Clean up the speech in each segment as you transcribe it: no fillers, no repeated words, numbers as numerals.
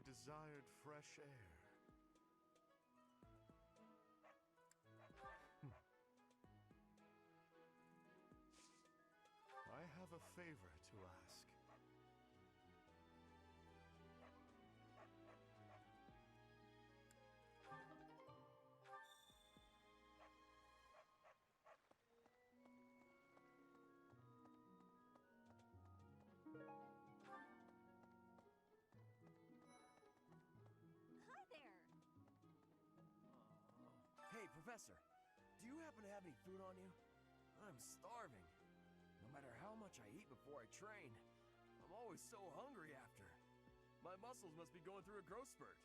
desired fresh air. I have a favor to ask. Hi there! Hey, Professor, do you happen to have any food on you? I'm starving. No matter how much I eat before I train, I'm always so hungry after. My muscles must be going through a growth spurt.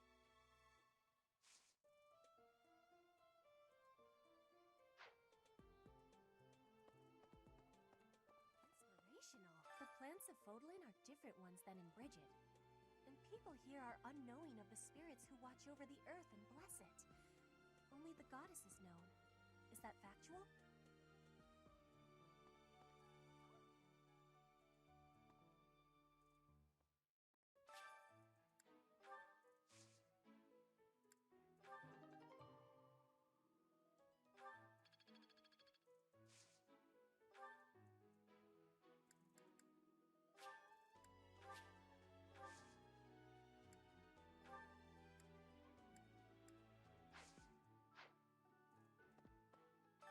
Inspirational. The plants of Fodlan are different ones than in Bridget. And people here are unknowing of the spirits who watch over the earth and bless it. Only the goddess is known. Is that factual?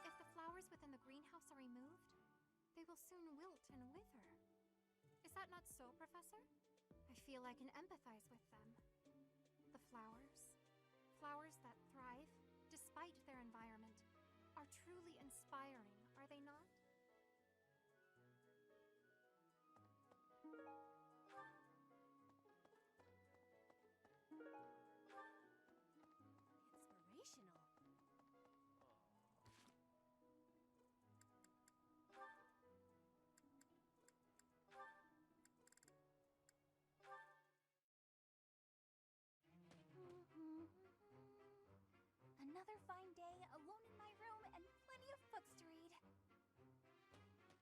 If the flowers within the greenhouse are removed, they will soon wilt and wither. Is that not so, Professor? I feel I can empathize with them. The flowers that thrive despite their environment, are truly inspiring, are they not? Inspirational. Another fine day, alone in my room, and plenty of books to read.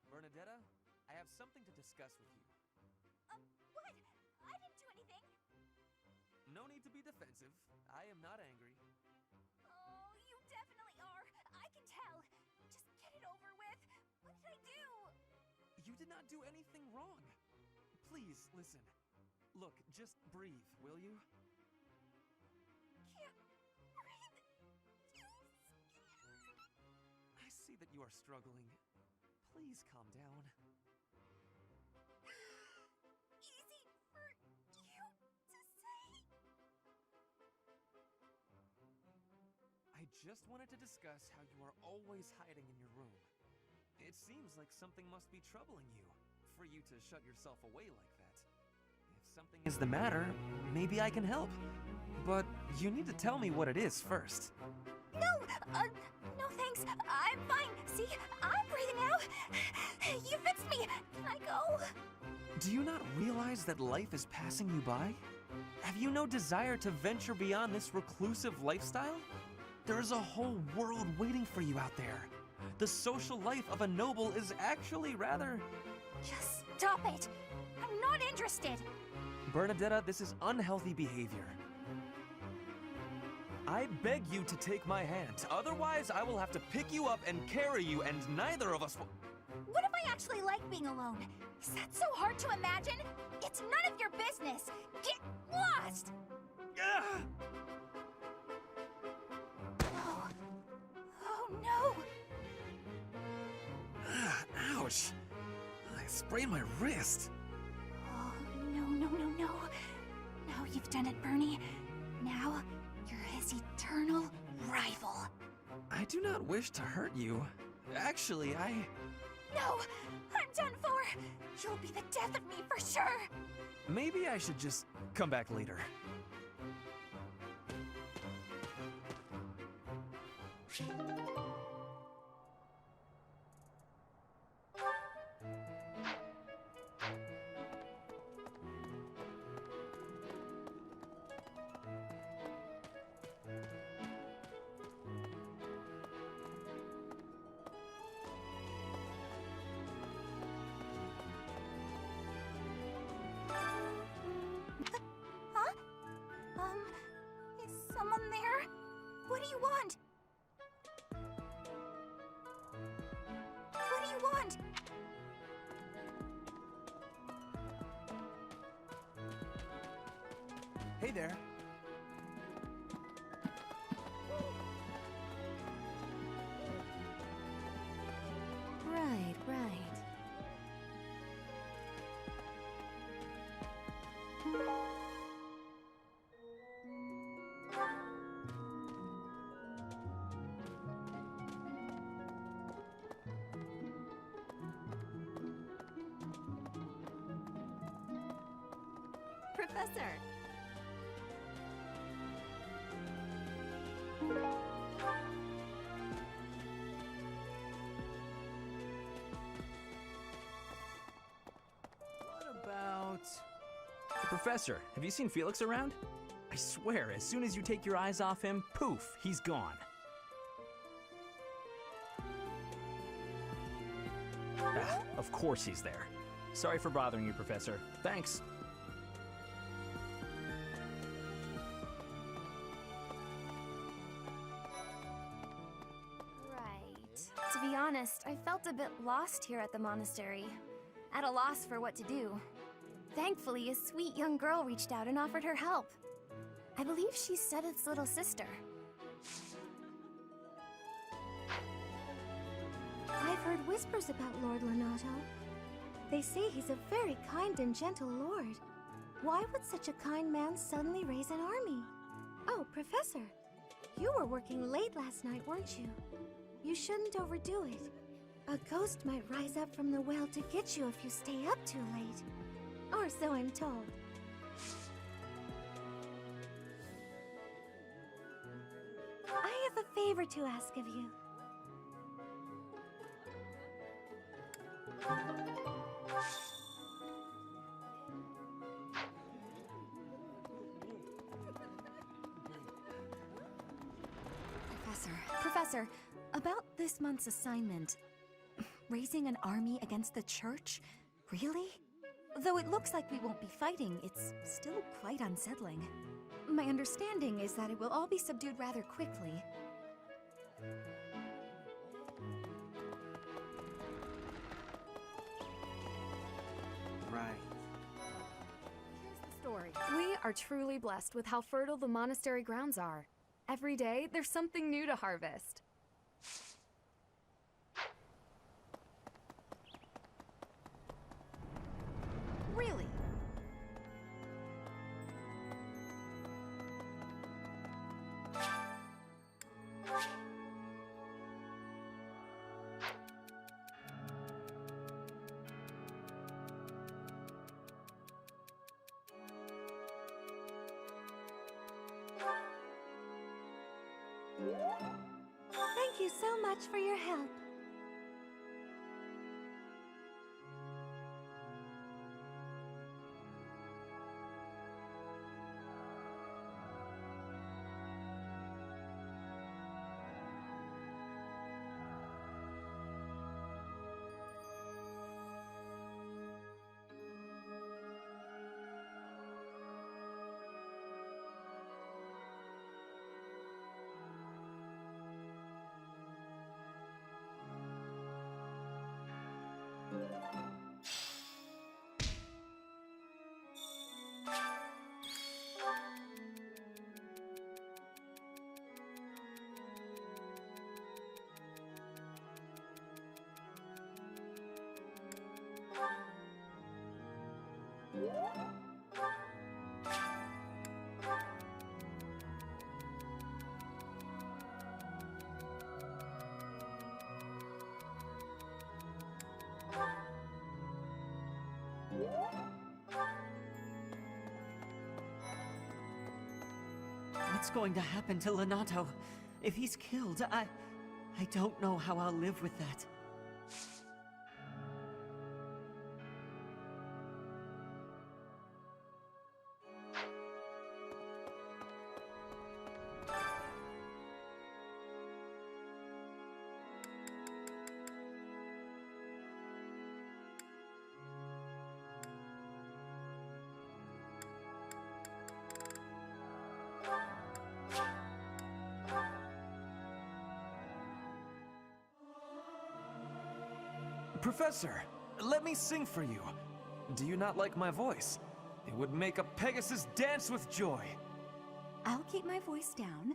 Bernadetta, I have something to discuss with you. What? I didn't do anything. No need to be defensive. I am not angry. Oh, you definitely are. I can tell. Just get it over with. What did I do? You did not do anything wrong. Please, listen. Look, just breathe, will you? Can't breathe. Too scared. I see that you are struggling. Please calm down. Easy for you to say. I just wanted to discuss how you are always hiding in your room. It seems like something must be troubling you, for you to shut yourself away like that. If something is the matter, maybe I can help. But you need to tell me what it is first. No thanks. I'm fine. See, I'm breathing now. You fixed me. Can I go? Do you not realize that life is passing you by? Have you no desire to venture beyond this reclusive lifestyle? There is a whole world waiting for you out there. The social life of a noble is actually rather... Just stop it. I'm not interested. Bernadetta, this is unhealthy behavior. I beg you to take my hand, otherwise I will have to pick you up and carry you, and neither of us will... What if I actually like being alone? Is that so hard to imagine? It's none of your business. Get lost! Ugh! Oh, oh no! Ouch! I sprained my wrist. Oh, no. Now you've done it, Bernie. Now, you're his eternal rival. I do not wish to hurt you. Actually, No! I'm done for! You'll be the death of me for sure! maybe I should just come back later. Huh? do you want? What do you want? Hey there. Right, right. Professor! What about... Professor, have you seen Felix around? I swear, as soon as you take your eyes off him, poof, he's gone. Ah, of course he's there. Sorry for bothering you, Professor. Thanks. Right. To be honest, I felt a bit lost here at the monastery. At a loss for what to do. Thankfully, a sweet young girl reached out and offered her help. I believe she's Seteth's little sister. I've heard whispers about Lord Lonato. They say he's a very kind and gentle lord. Why would such a kind man suddenly raise an army? Oh, Professor, you were working late last night, weren't you? You shouldn't overdo it. A ghost might rise up from the well to get you if you stay up too late. Or so I'm told. I have a favor to ask of you. Professor, about this month's assignment. Raising an army against the church? Really? Though it looks like we won't be fighting, it's still quite unsettling. My understanding is that it will all be subdued rather quickly. Right. Here's the story. We are truly blessed with how fertile the monastery grounds are. Every day, there's something new to harvest. Really? Thank you so much for your help. What's going to happen to Lonato? If he's killed, I don't know how I'll live with that. Professor, let me sing for you. Do you not like my voice? It would make a Pegasus dance with joy. I'll keep my voice down.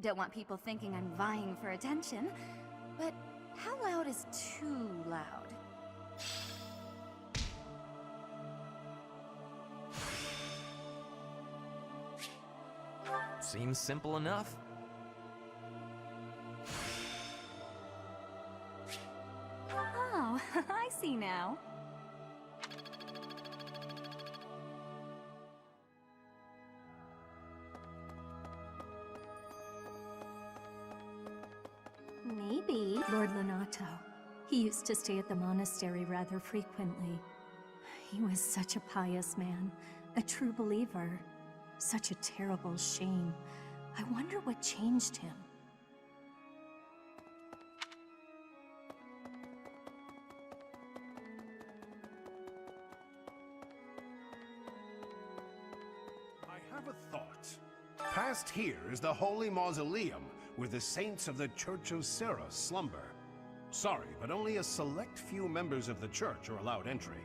Don't want people thinking I'm vying for attention. But how loud is too loud? Seems simple enough. Oh, I see now. Maybe. Lord Lonato. He used to stay at the monastery rather frequently. He was such a pious man, a true believer. Such a terrible shame. I wonder what changed him. I have a thought. Past here is the Holy Mausoleum, where the saints of the Church of Sarah slumber. Sorry, but only a select few members of the church are allowed entry.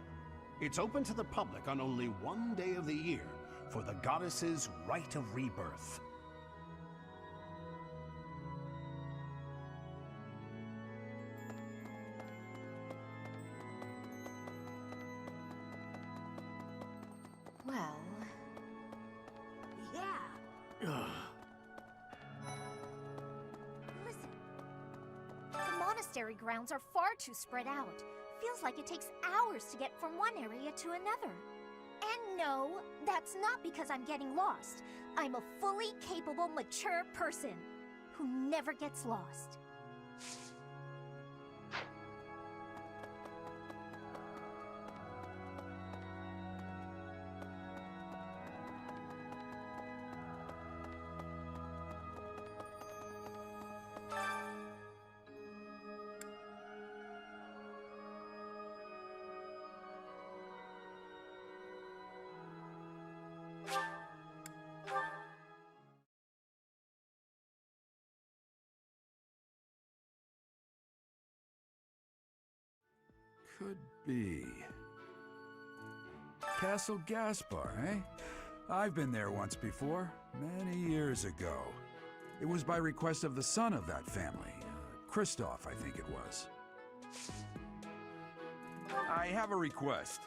It's open to the public on only one day of the year, for the goddess's rite of rebirth. Well... Yeah. Listen. The monastery grounds are far too spread out. Feels like it takes hours to get from one area to another. And no, that's not because I'm getting lost. I'm a fully capable, mature person who never gets lost. Could be. Castle Gaspar, eh? I've been there once before, many years ago. It was by request of the son of that family. Christoph, I think it was. I have a request.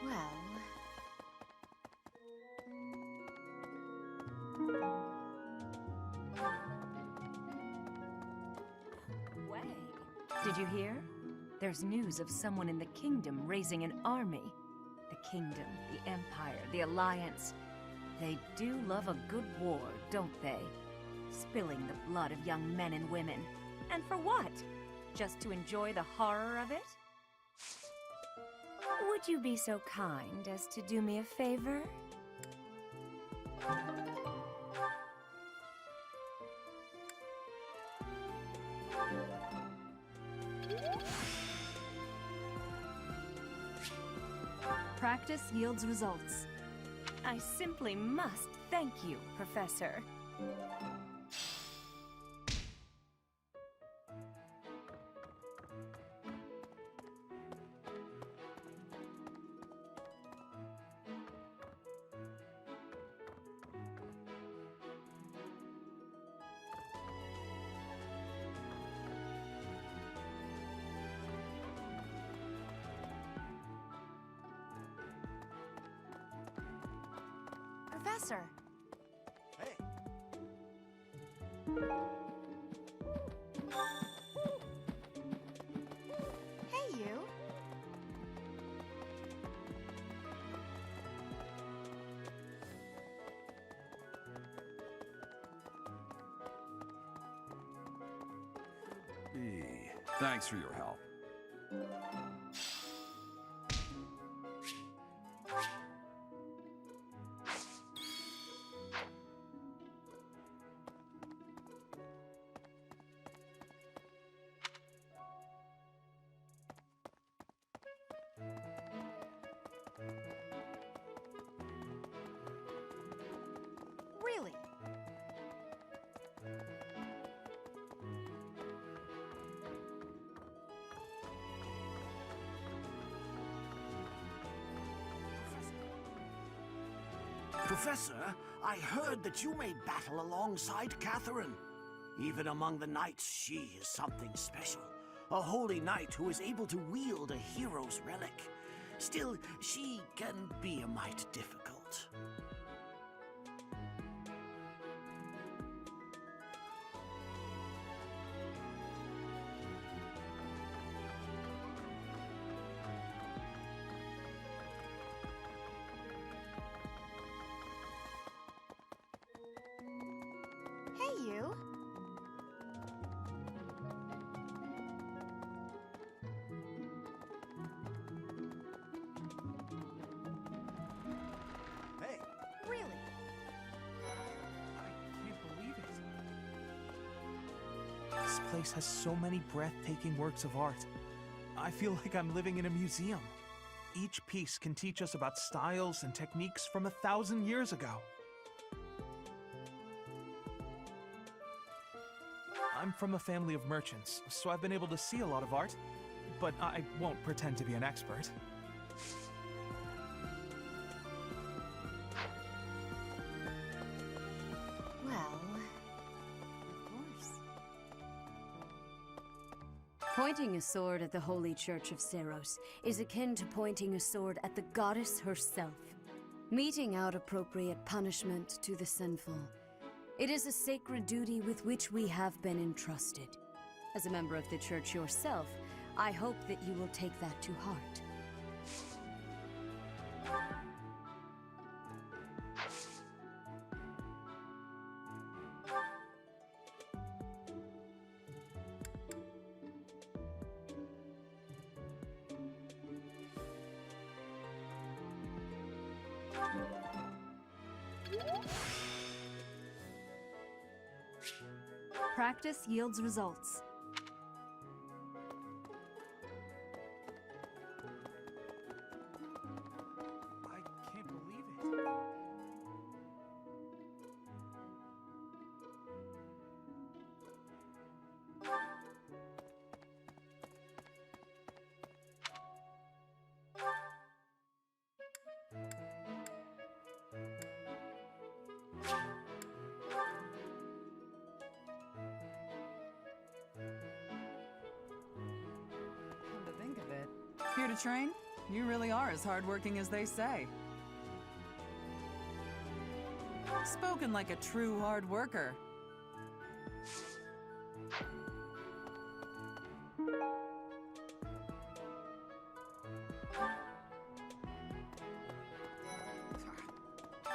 well... Way. Did you hear? There's news of someone in the kingdom raising an army. The kingdom, the empire, the alliance. They do love a good war, don't they? Spilling the blood of young men and women. And for what? Just to enjoy the horror of it? Would you be so kind as to do me a favor? Practice yields results. I simply must thank you, Professor. Professor. Hey, Hey, you. Thanks for your help. Professor, I heard that you may battle alongside Catherine. Even among the knights, she is something special. A holy knight who is able to wield a hero's relic. Still, she can be a mite difficult. Hey, you. Hey, Really? I can't believe it. This place has so many breathtaking works of art. I feel like I'm living in a museum. Each piece can teach us about styles and techniques from 1,000 years ago. I'm from a family of merchants, so I've been able to see a lot of art, but I won't pretend to be an expert. Well, of course. Pointing a sword at the Holy Church of Seros is akin to pointing a sword at the goddess herself, meting out appropriate punishment to the sinful. It is a sacred duty with which we have been entrusted. As a member of the church yourself, I hope that you will take that to heart. Practice yields results. I can't believe it. Come to think of it, here to train? You really are as hardworking as they say. Spoken like a true hard worker.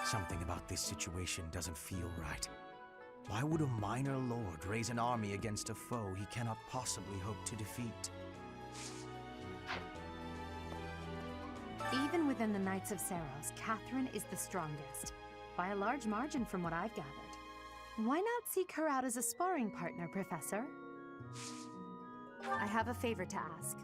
Something about this situation doesn't feel right. Why would a minor lord raise an army against a foe he cannot possibly hope to defeat? Even within the Knights of Seros, Catherine is the strongest, by a large margin from what I've gathered. Why not seek her out as a sparring partner, Professor? I have a favor to ask.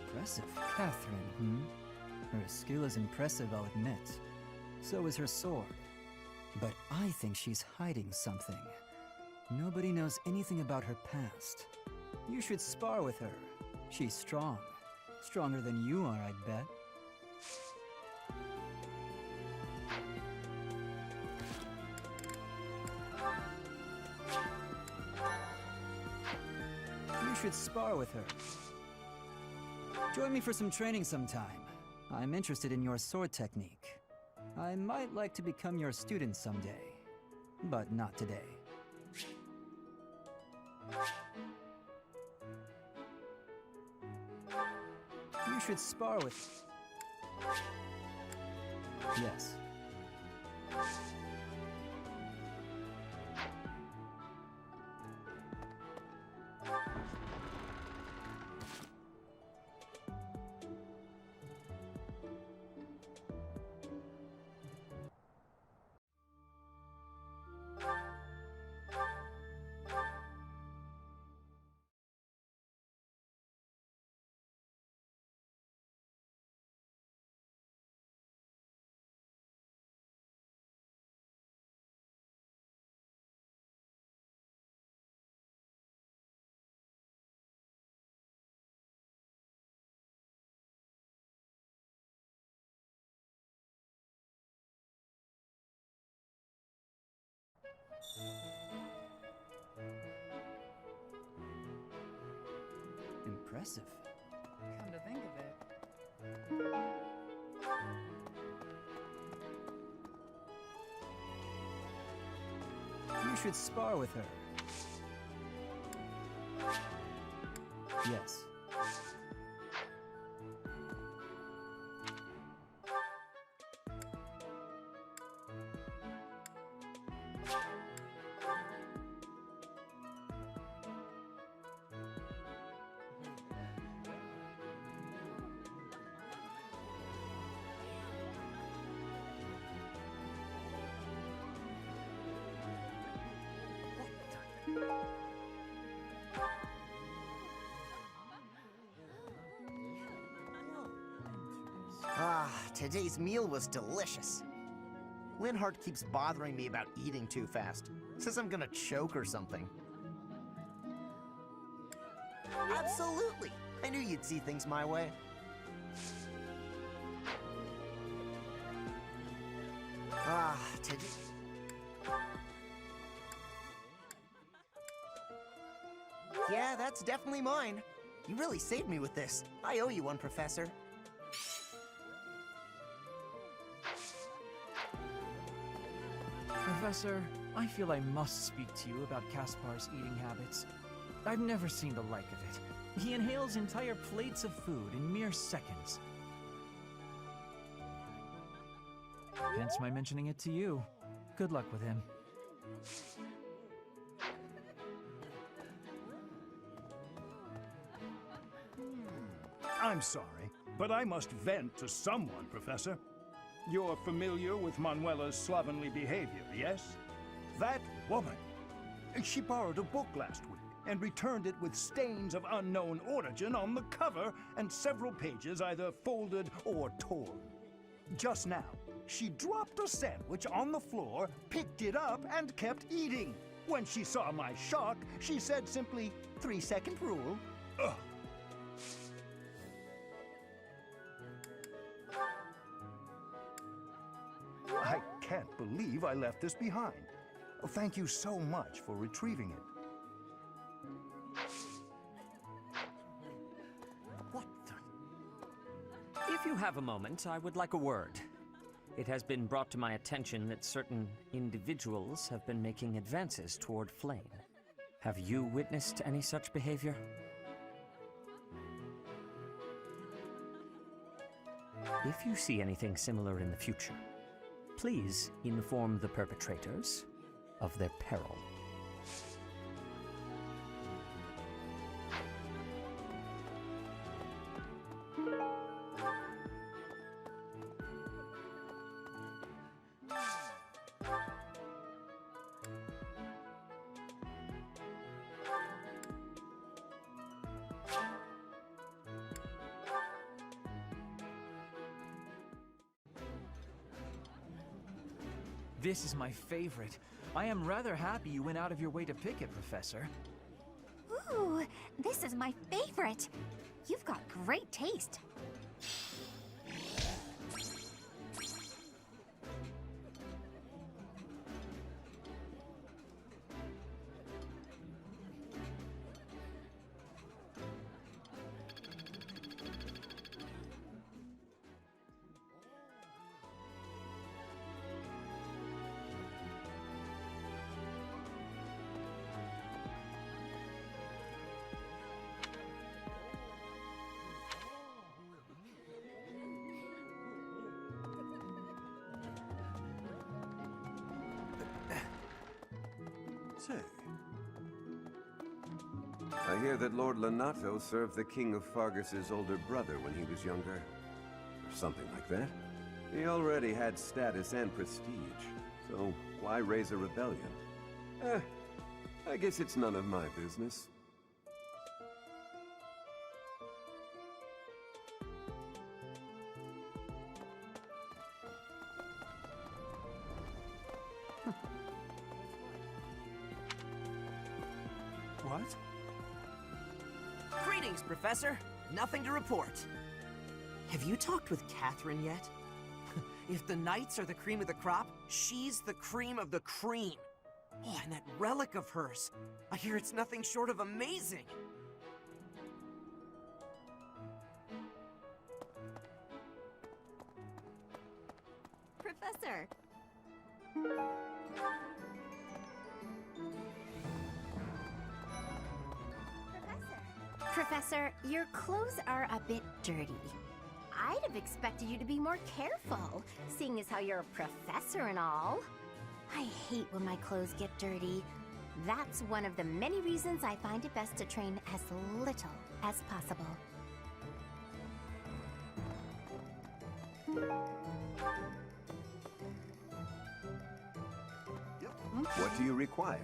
Impressive. Catherine, Her skill is impressive, I'll admit. So is her sword. But I think she's hiding something. Nobody knows anything about her past. You should spar with her. She's strong. Stronger than you are, I'd bet. You should spar with her. Join me for some training sometime. I'm interested in your sword technique. I might like to become your student someday, but not today. You should spar with... Yes. Impressive. Come to think of it. You should spar with her. Yes. Ah, today's meal was delicious. Linhart keeps bothering me about eating too fast. Says I'm gonna choke or something. Absolutely! I knew you'd see things my way. Ah, today... Yeah, that's definitely mine. You really saved me with this. I owe you one, Professor. Professor, I feel I must speak to you about Caspar's eating habits. I've never seen the like of it. He inhales entire plates of food in mere seconds. Hence my mentioning it to you. Good luck with him. I'm sorry, but I must vent to someone, Professor. You're familiar with Manuela's slovenly behavior, yes? That woman. She borrowed a book last week and returned it with stains of unknown origin on the cover and several pages either folded or torn. Just now, she dropped a sandwich on the floor, picked it up, and kept eating. When she saw my shock, she said simply, 3-second rule. Ugh. I can't believe I left this behind. Thank you so much for retrieving it. What the... If you have a moment, I would like a word. It has been brought to my attention that certain individuals have been making advances toward Flame. Have you witnessed any such behavior? If you see anything similar in the future, please inform the perpetrators of their peril. This is my favorite. I am rather happy you went out of your way to pick it, Professor. Ooh, this is my favorite. You've got great taste. Say, I hear that Lord Lonato served the King of Fargus's older brother when he was younger. Or something like that. He already had status and prestige, so why raise a rebellion? I guess it's none of my business. What? Greetings, Professor. Nothing to report. Have you talked with Catherine yet? If the Knights are the cream of the crop, she's the cream of the cream. Oh, and that relic of hers. I hear it's nothing short of amazing. Professor. Professor, your clothes are a bit dirty. I'd have expected you to be more careful, seeing as how you're a professor and all. I hate when my clothes get dirty. That's one of the many reasons I find it best to train as little as possible. What do you require?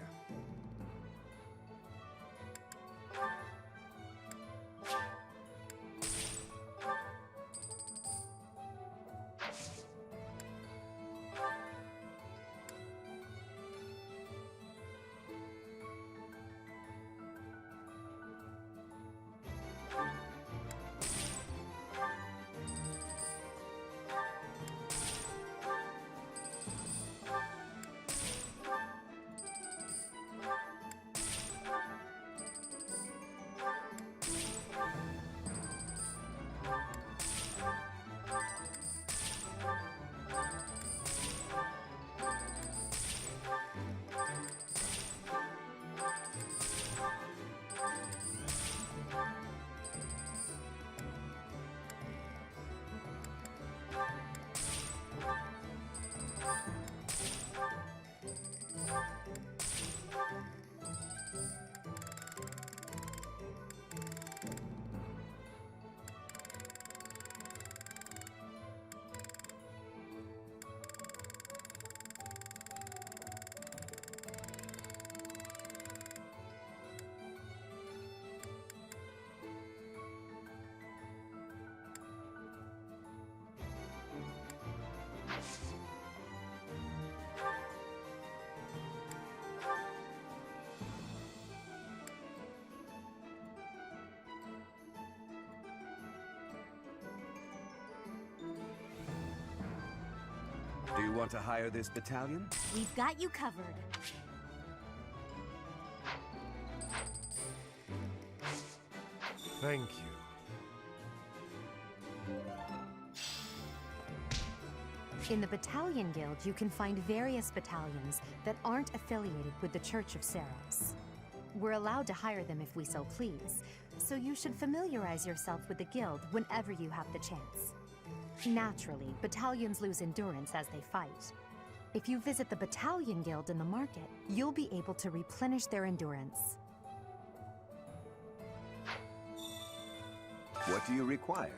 Do you want to hire this battalion? We've got you covered. Thank you. In the Battalion Guild, you can find various battalions that aren't affiliated with the Church of Seros. We're allowed to hire them if we so please, so you should familiarize yourself with the guild whenever you have the chance. Naturally, battalions lose endurance as they fight. If you visit the Battalion Guild in the market, you'll be able to replenish their endurance. What do you require?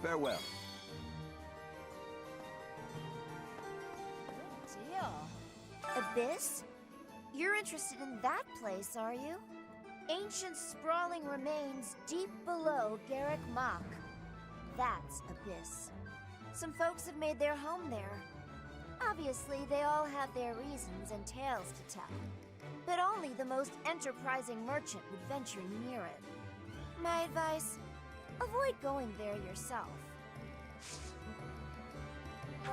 Farewell. Deal. Abyss? You're interested in that place, are you? Ancient sprawling remains deep below Garrick Mach. That's Abyss. Some folks have made their home there. Obviously, they all have their reasons and tales to tell. But only the most enterprising merchant would venture near it. My advice? Avoid going there yourself.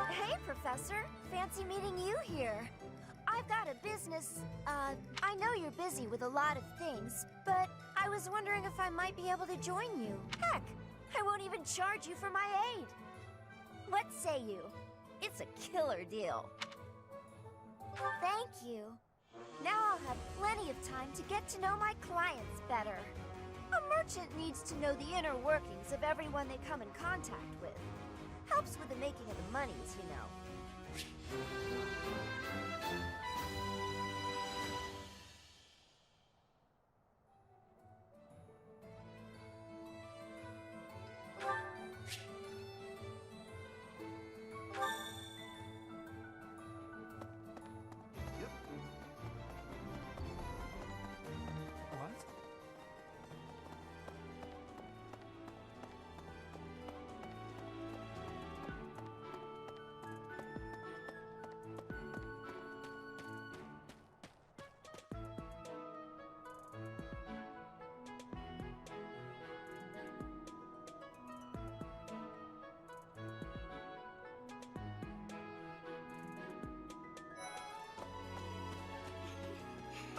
Hey, Professor! Fancy meeting you here. I've got a business, I know you're busy with a lot of things, but I was wondering if I might be able to join you. Heck, I won't even charge you for my aid. What say you? It's a killer deal. Thank you. Now I'll have plenty of time to get to know my clients better. A merchant needs to know the inner workings of everyone they come in contact with. Helps with the making of the monies, you know.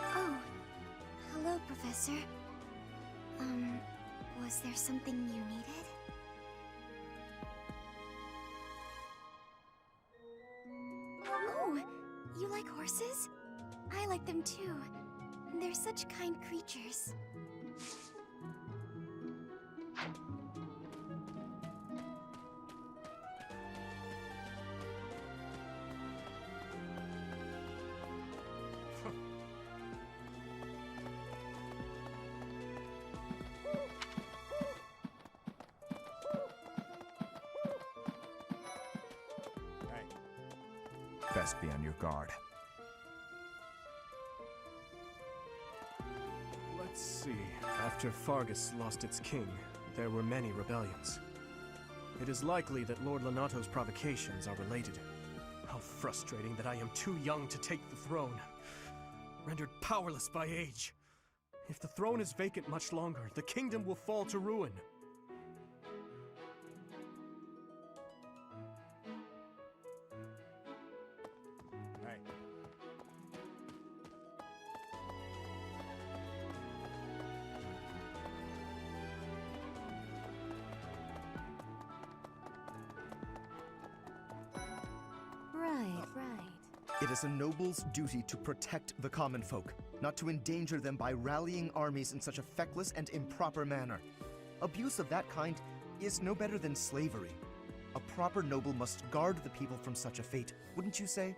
Oh, hello, Professor. Was there something you needed? Oh, you like horses? I like them too. They're such kind creatures. Best be on your guard. Let's see. After Fargus lost its king, there were many rebellions. It is likely that Lord Lonato's provocations are related. How frustrating that I am too young to take the throne. Rendered powerless by age. If the throne is vacant much longer, the kingdom will fall to ruin. It is a noble's duty to protect the common folk, not to endanger them by rallying armies in such a feckless and improper manner. Abuse of that kind is no better than slavery. A proper noble must guard the people from such a fate, wouldn't you say?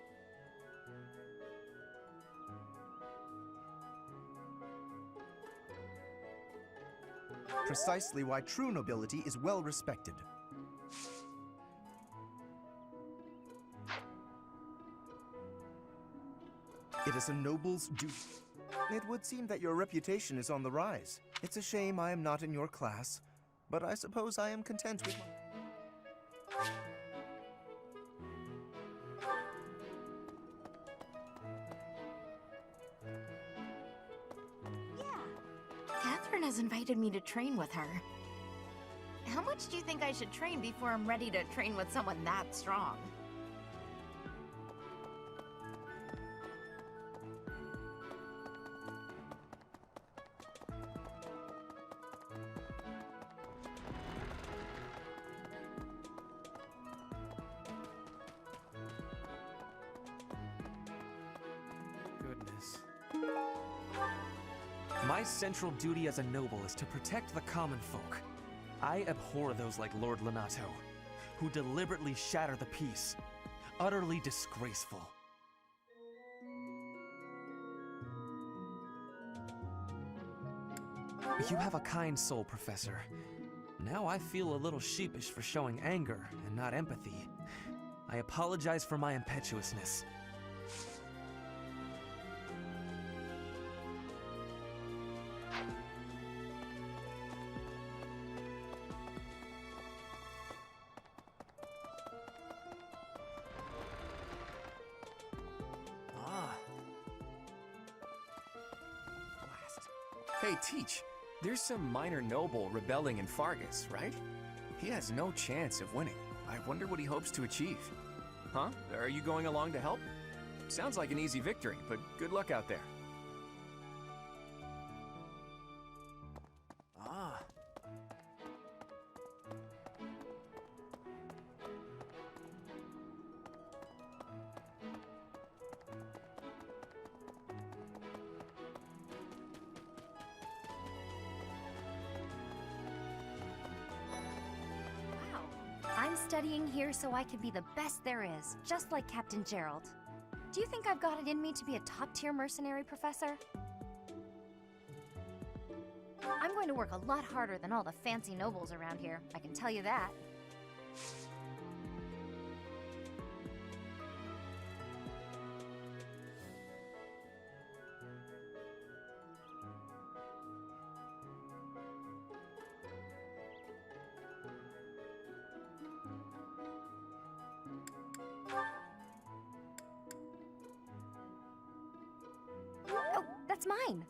Precisely why true nobility is well respected. It is a noble's duty. It would seem that your reputation is on the rise. It's a shame I am not in your class, but I suppose I am content with my... Catherine has invited me to train with her. How much do you think I should train before I'm ready to train with someone that strong? My central duty as a noble is to protect the common folk. I abhor those like Lord Lonato, who deliberately shatter the peace. Utterly disgraceful. You have a kind soul, Professor. Now I feel a little sheepish for showing anger and not empathy. I apologize for my impetuousness. Hey, Teach, there's some minor noble rebelling in Fargus, right? He has no chance of winning. I wonder what he hopes to achieve. Huh? Are you going along to help? Sounds like an easy victory, but good luck out there. studying here so I can be the best there is, just like Captain Gerald. Do you think I've got it in me to be a top-tier mercenary, Professor? I'm going to work a lot harder than all the fancy nobles around here, I can tell you that. Oh, that's mine!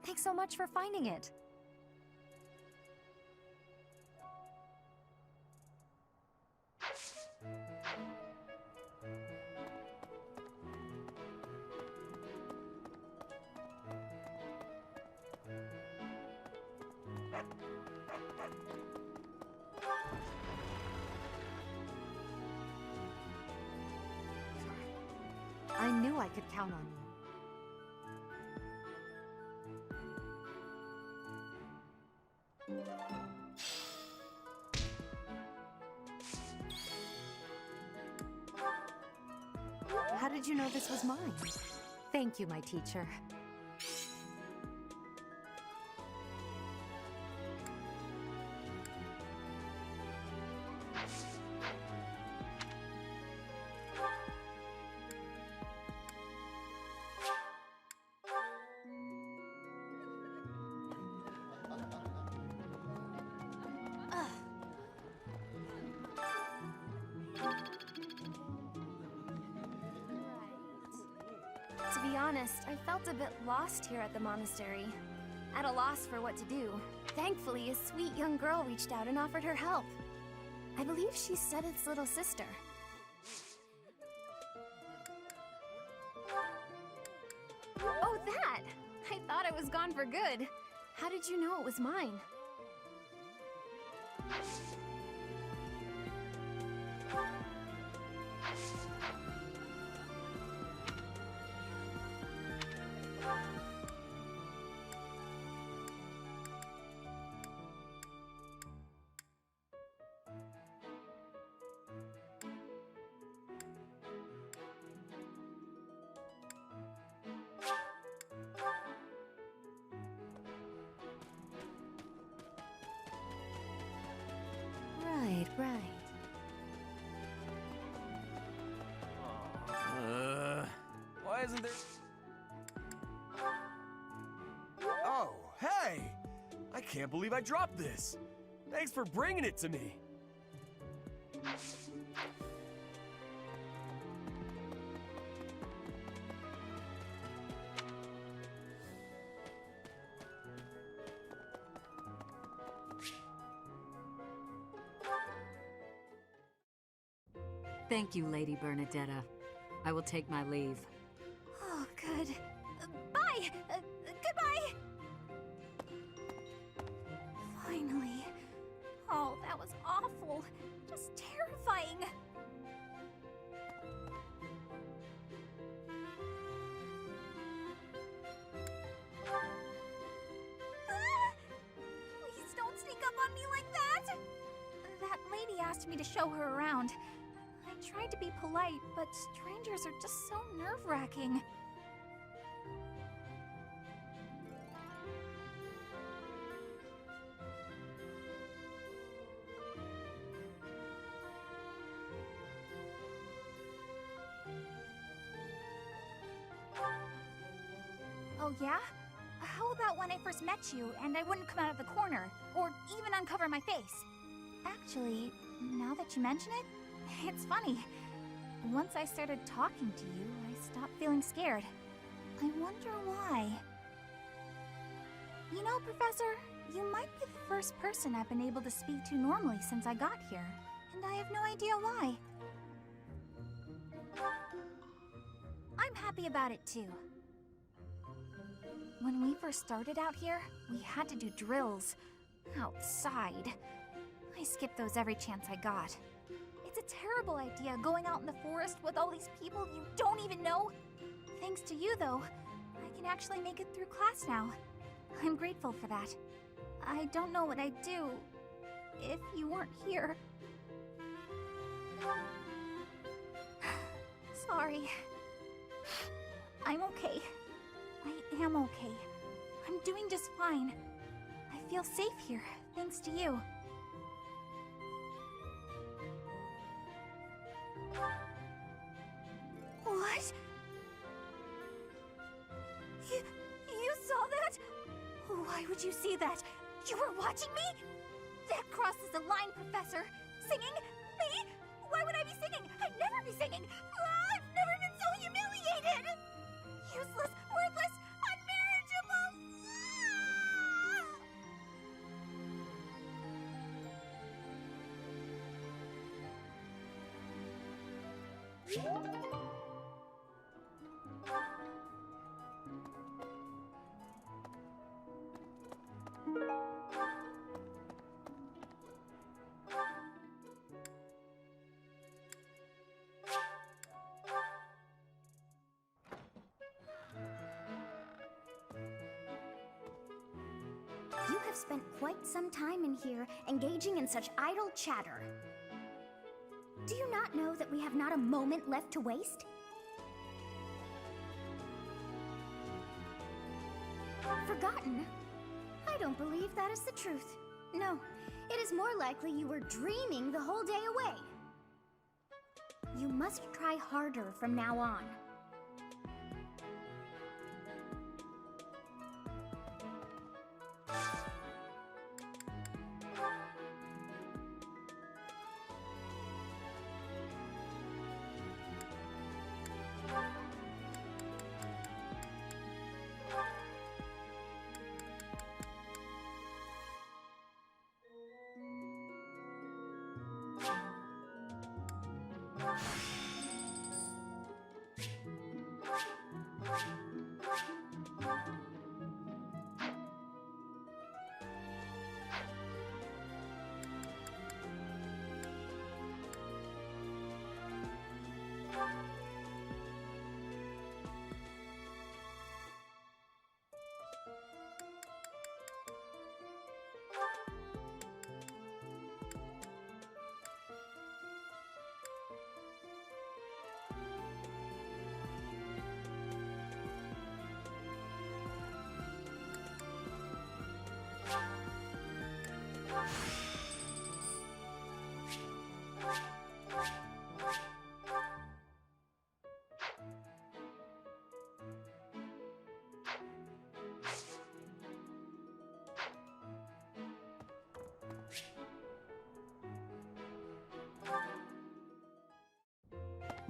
Thanks so much for finding it. I knew I could count on you. How did you know this was mine? Thank you, my teacher. To be honest, I felt a bit lost here at the monastery. At a loss for what to do. Thankfully, a sweet young girl reached out and offered her help. I believe she's Seteth's little sister. Oh, that! I thought it was gone for good. How did you know it was mine? Right. Why isn't there... Oh, hey! I can't believe I dropped this. Thanks for bringing it to me. Thank you, Lady Bernadetta. I will take my leave. Oh, good. Bye! Goodbye! Finally. Oh, that was awful. Just terrifying. Please don't sneak up on me like that! That lady asked me to show her around. I tried to be polite, but strangers are just so nerve-wracking. Oh yeah? How about when I first met you and I wouldn't come out of the corner, or even uncover my face? Actually, now that you mention it, it's funny. Once I started talking to you, I stopped feeling scared. I wonder why. You know, Professor, you might be the first person I've been able to speak to normally since I got here, and I have no idea why. I'm happy about it too. When we first started out here, we had to do drills. Outside. I skipped those every chance I got. It's a terrible idea going out in the forest with all these people you don't even know. Thanks to you, though, I can actually make it through class now. I'm grateful for that. I don't know what I'd do if you weren't here. sorry. I'm okay. I am okay. I'm doing just fine. I feel safe here, thanks to you. What? You saw that? Why would you see that? You were watching me? That crosses the line, Professor. Singing? Me? Why would I be singing? I'd never be singing. I've never been so humiliated. Useless, worthless, unmarriageable. You have spent quite some time in here, engaging in such idle chatter. Do you not know that we have not a moment left to waste? Forgotten? I don't believe that is the truth. No, it is more likely you were dreaming the whole day away. You must try harder from now on.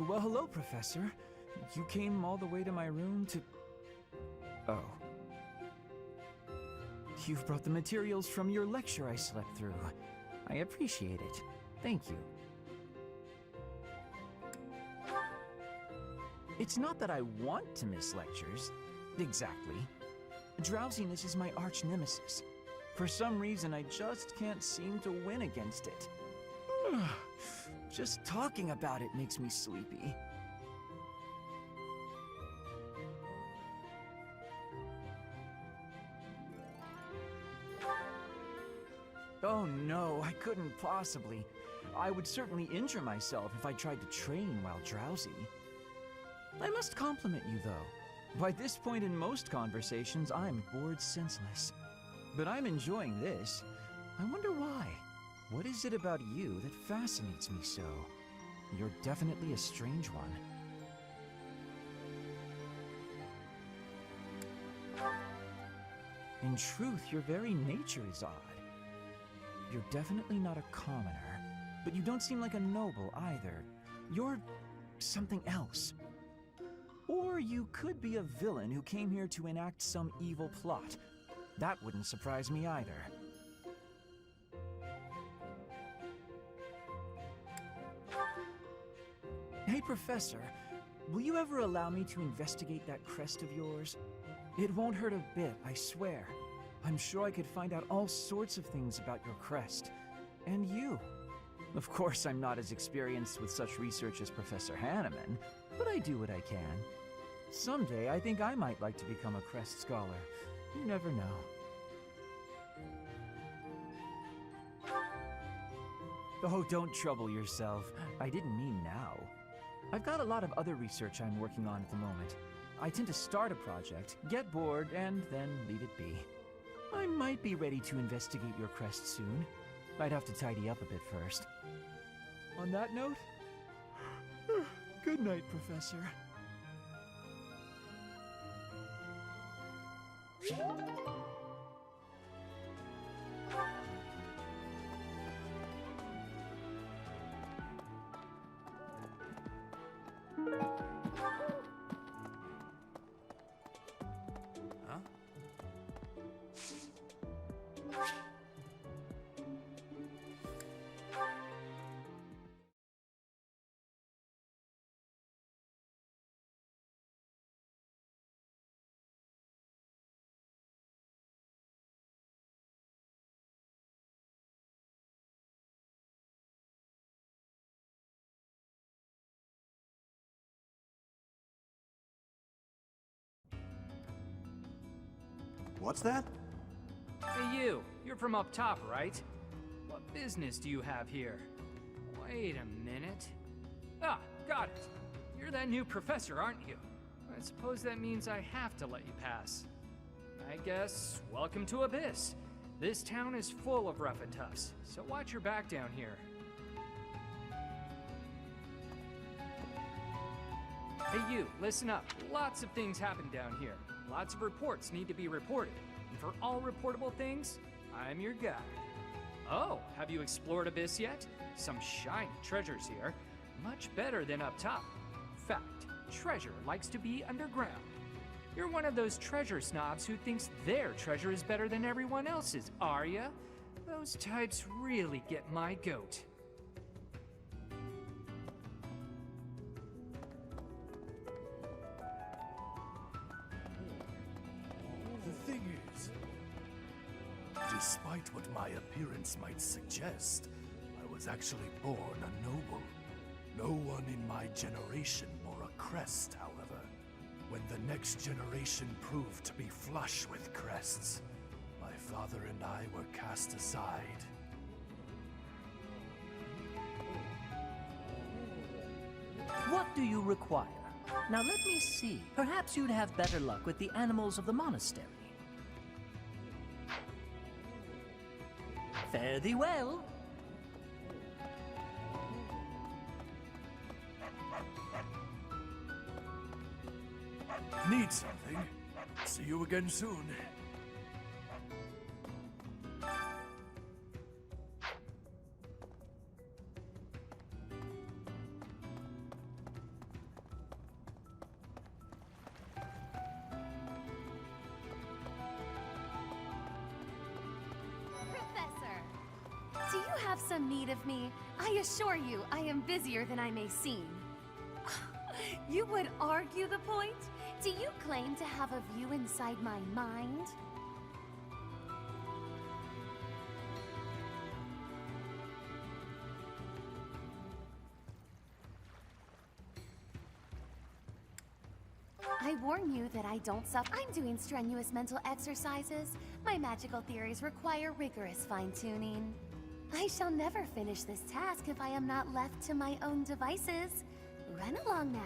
Well, hello, Professor. You came all the way to my room to... Oh. You've brought the materials from your lecture I slept through. I appreciate it. Thank you. It's not that I want to miss lectures. Exactly. Drowsiness is my arch nemesis. For some reason, I just can't seem to win against it. Just talking about it makes me sleepy. Oh no, I couldn't possibly. I would certainly injure myself if I tried to train while drowsy. I must compliment you, though. By this point in most conversations, I'm bored senseless. But I'm enjoying this. I wonder why. What is it about you that fascinates me so? You're definitely a strange one. In truth, your very nature is odd. You're definitely not a commoner, but you don't seem like a noble either. You're something else. Or you could be a villain who came here to enact some evil plot. That wouldn't surprise me either. Hey, Professor, will you ever allow me to investigate that crest of yours? It won't hurt a bit, I swear. I'm sure I could find out all sorts of things about your crest. And you. Of course, I'm not as experienced with such research as Professor Hanneman, but I do what I can. Someday, I think I might like to become a crest scholar. You never know. Oh, don't trouble yourself. I didn't mean now. I've got a lot of other research I'm working on at the moment. I tend to start a project, get bored, and then leave it be. I might be ready to investigate your crest soon. I'd have to tidy up a bit first. On that note, good night, Professor. What's that? Hey you, you're from up top, right? What business do you have here? Wait a minute. Ah, got it. You're that new professor, aren't you? I suppose that means I have to let you pass. I guess, welcome to Abyss. This town is full of rough and toughs, so watch your back down here. Hey you, listen up. Lots of things happen down here. Lots of reports need to be reported. And for all reportable things, I'm your guy. Oh, have you explored Abyss yet? Some shiny treasures here. Much better than up top. Fact, treasure likes to be underground. You're one of those treasure snobs who thinks their treasure is better than everyone else's, are ya? Those types really get my goat. The thing is, despite what my appearance might suggest, I was actually born a noble. No one in my generation bore a crest, however. When the next generation proved to be flush with crests, my father and I were cast aside. What do you require? Now let me see. Perhaps you'd have better luck with the animals of the monastery. Fare thee well. Need something? See you again soon. Do you have some need of me? I assure you, I am busier than I may seem. You would argue the point? Do you claim to have a view inside my mind? I warn you that I don't suffer. I'm doing strenuous mental exercises. My magical theories require rigorous fine-tuning. I shall never finish this task if I am not left to my own devices. Run along now.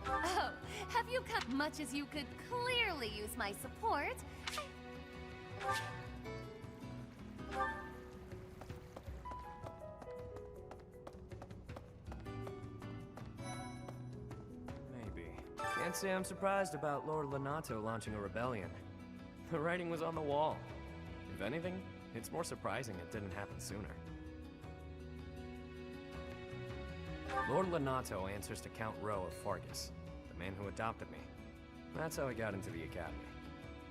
Oh, have you come much as you could clearly use my support? Maybe. Can't say I'm surprised about Lord Lonato launching a rebellion. The writing was on the wall. If anything, it's more surprising it didn't happen sooner. Lord Lonato answers to Count Rowe of Fargus, the man who adopted me. That's how I got into the academy.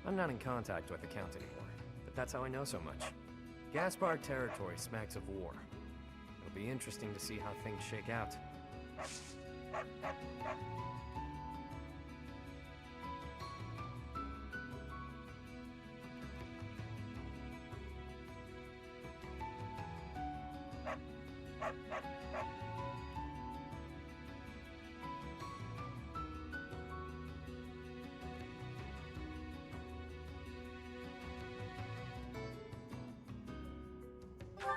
I'm not in contact with the Count anymore, but that's how I know so much. Gaspard territory smacks of war. It'll be interesting to see how things shake out.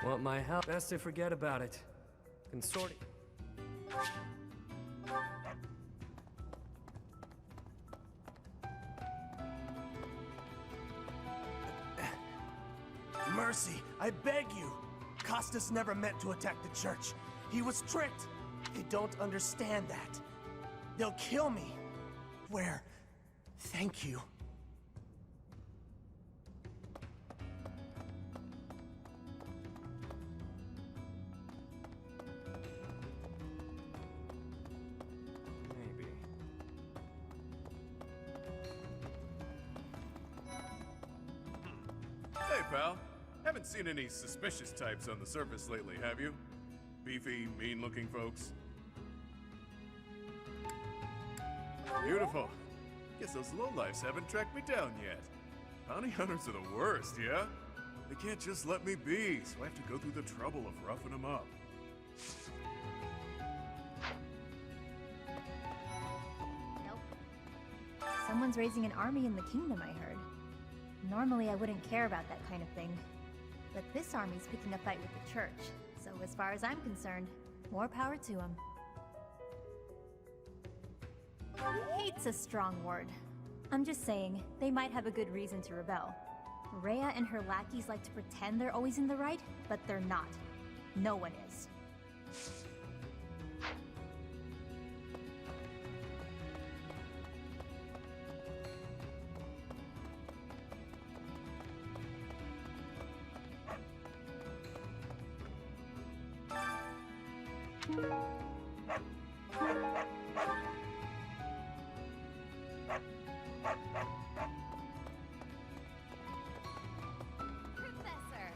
Want my help? Best to forget about it. Consortium. Mercy, I beg you. Costas never meant to attack the church. He was tricked. They don't understand that. They'll kill me. Where? Thank you. Maybe. Hey, pal. Haven't seen any suspicious types on the surface lately, have you? Beefy, mean-looking folks. Beautiful. Guess those lowlifes haven't tracked me down yet. Bounty hunters are the worst, yeah? They can't just let me be, so I have to go through the trouble of roughing them up. Someone's raising an army in the kingdom, I heard. Normally I wouldn't care about that kind of thing. But this army's picking a fight with the church, so as far as I'm concerned, more power to them. Hate's a strong word. I'm just saying, they might have a good reason to rebel. Rhea and her lackeys like to pretend they're always in the right, but they're not. No one is. Professor!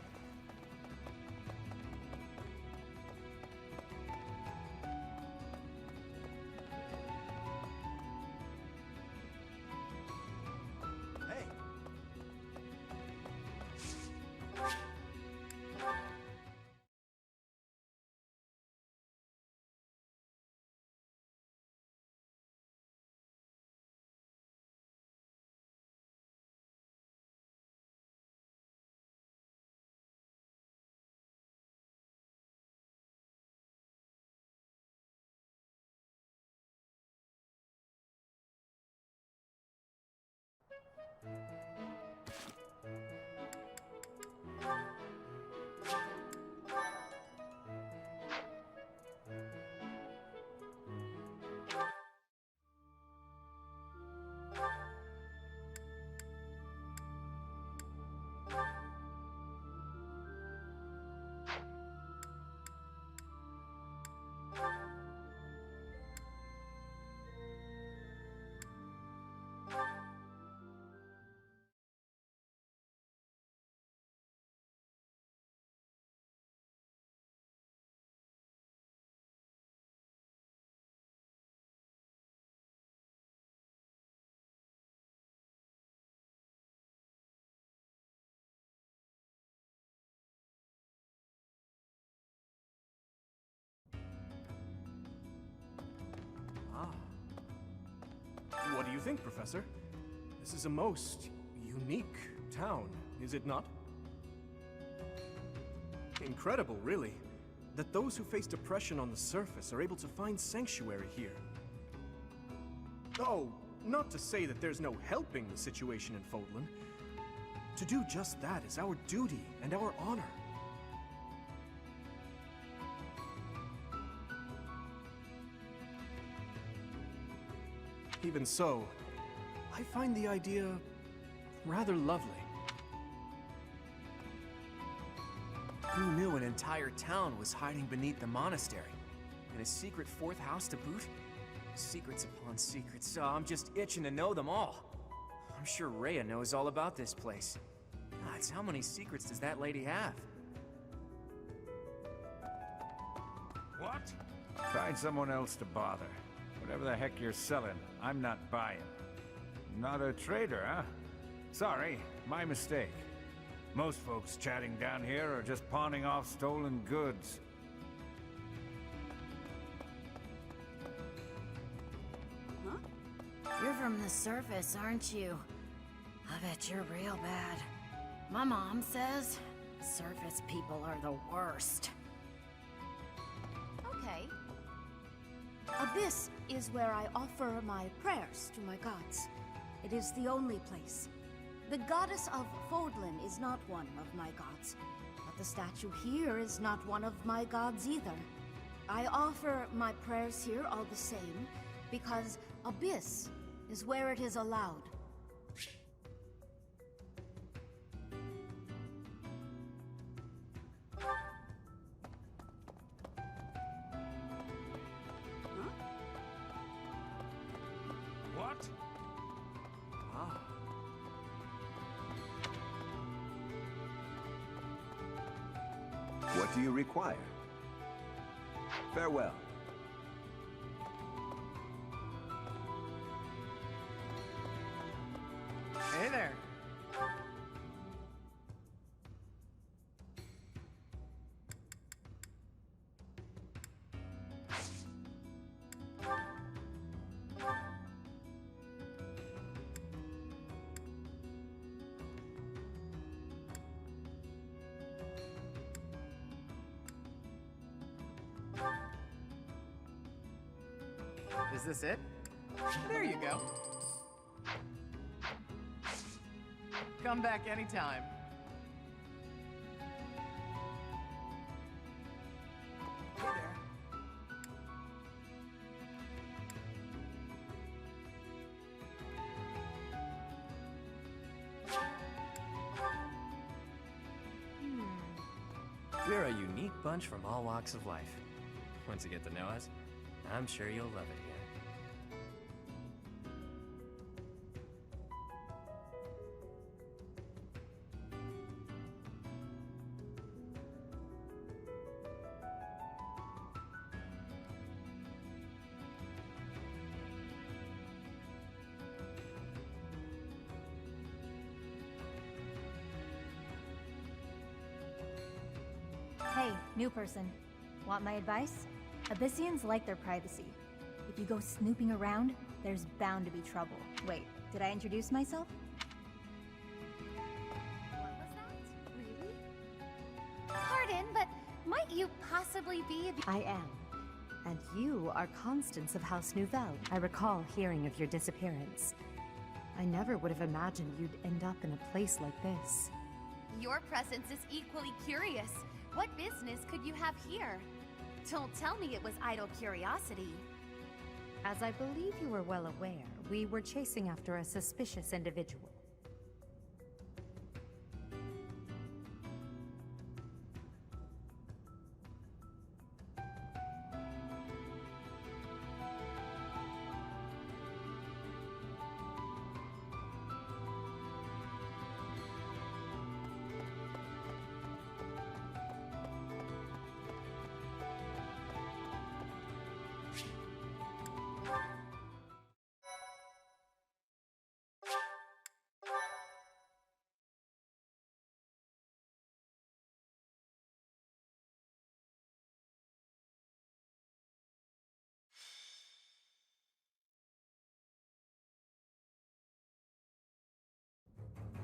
Hey. What do you think, Professor? This is a most unique town, is it not? Incredible, really, that those who faced oppression on the surface are able to find sanctuary here. Oh, not to say that there's no helping the situation in Fodlan. To do just that is our duty and our honor. Even so, I find the idea rather lovely. Who knew an entire town was hiding beneath the monastery? And a secret fourth house to boot? Secrets upon secrets. Oh, I'm just itching to know them all. I'm sure Rhea knows all about this place. Gods, how many secrets does that lady have? What? Find someone else to bother. Whatever the heck you're selling, I'm not buying. Not a trader, huh? Sorry, my mistake. Most folks chatting down here are just pawning off stolen goods. You're from the surface, aren't you? I bet you're real bad. My mom says surface people are the worst. Okay. Abyss is where I offer my prayers to my gods. It is the only place. The goddess of Fodlan is not one of my gods, but the statue here is not one of my gods either. I offer my prayers here all the same, because Abyss is where it is allowed. What? Ah. What do you require? Farewell. Hey there. Is this it? There you go. Come back anytime. Hey there. We're a unique bunch from all walks of life. Once you get to know us, I'm sure you'll love it here. Hey, new person. Want my advice? Abyssians like their privacy. If you go snooping around, there's bound to be trouble. Wait, did I introduce myself? Really? Pardon, but might you possibly be I am. And you are Constance of House Nouvelle. I recall hearing of your disappearance. I never would have imagined you'd end up in a place like this. Your presence is equally curious. What business could you have here? Don't tell me it was idle curiosity. As I believe you were well aware, we were chasing after a suspicious individual.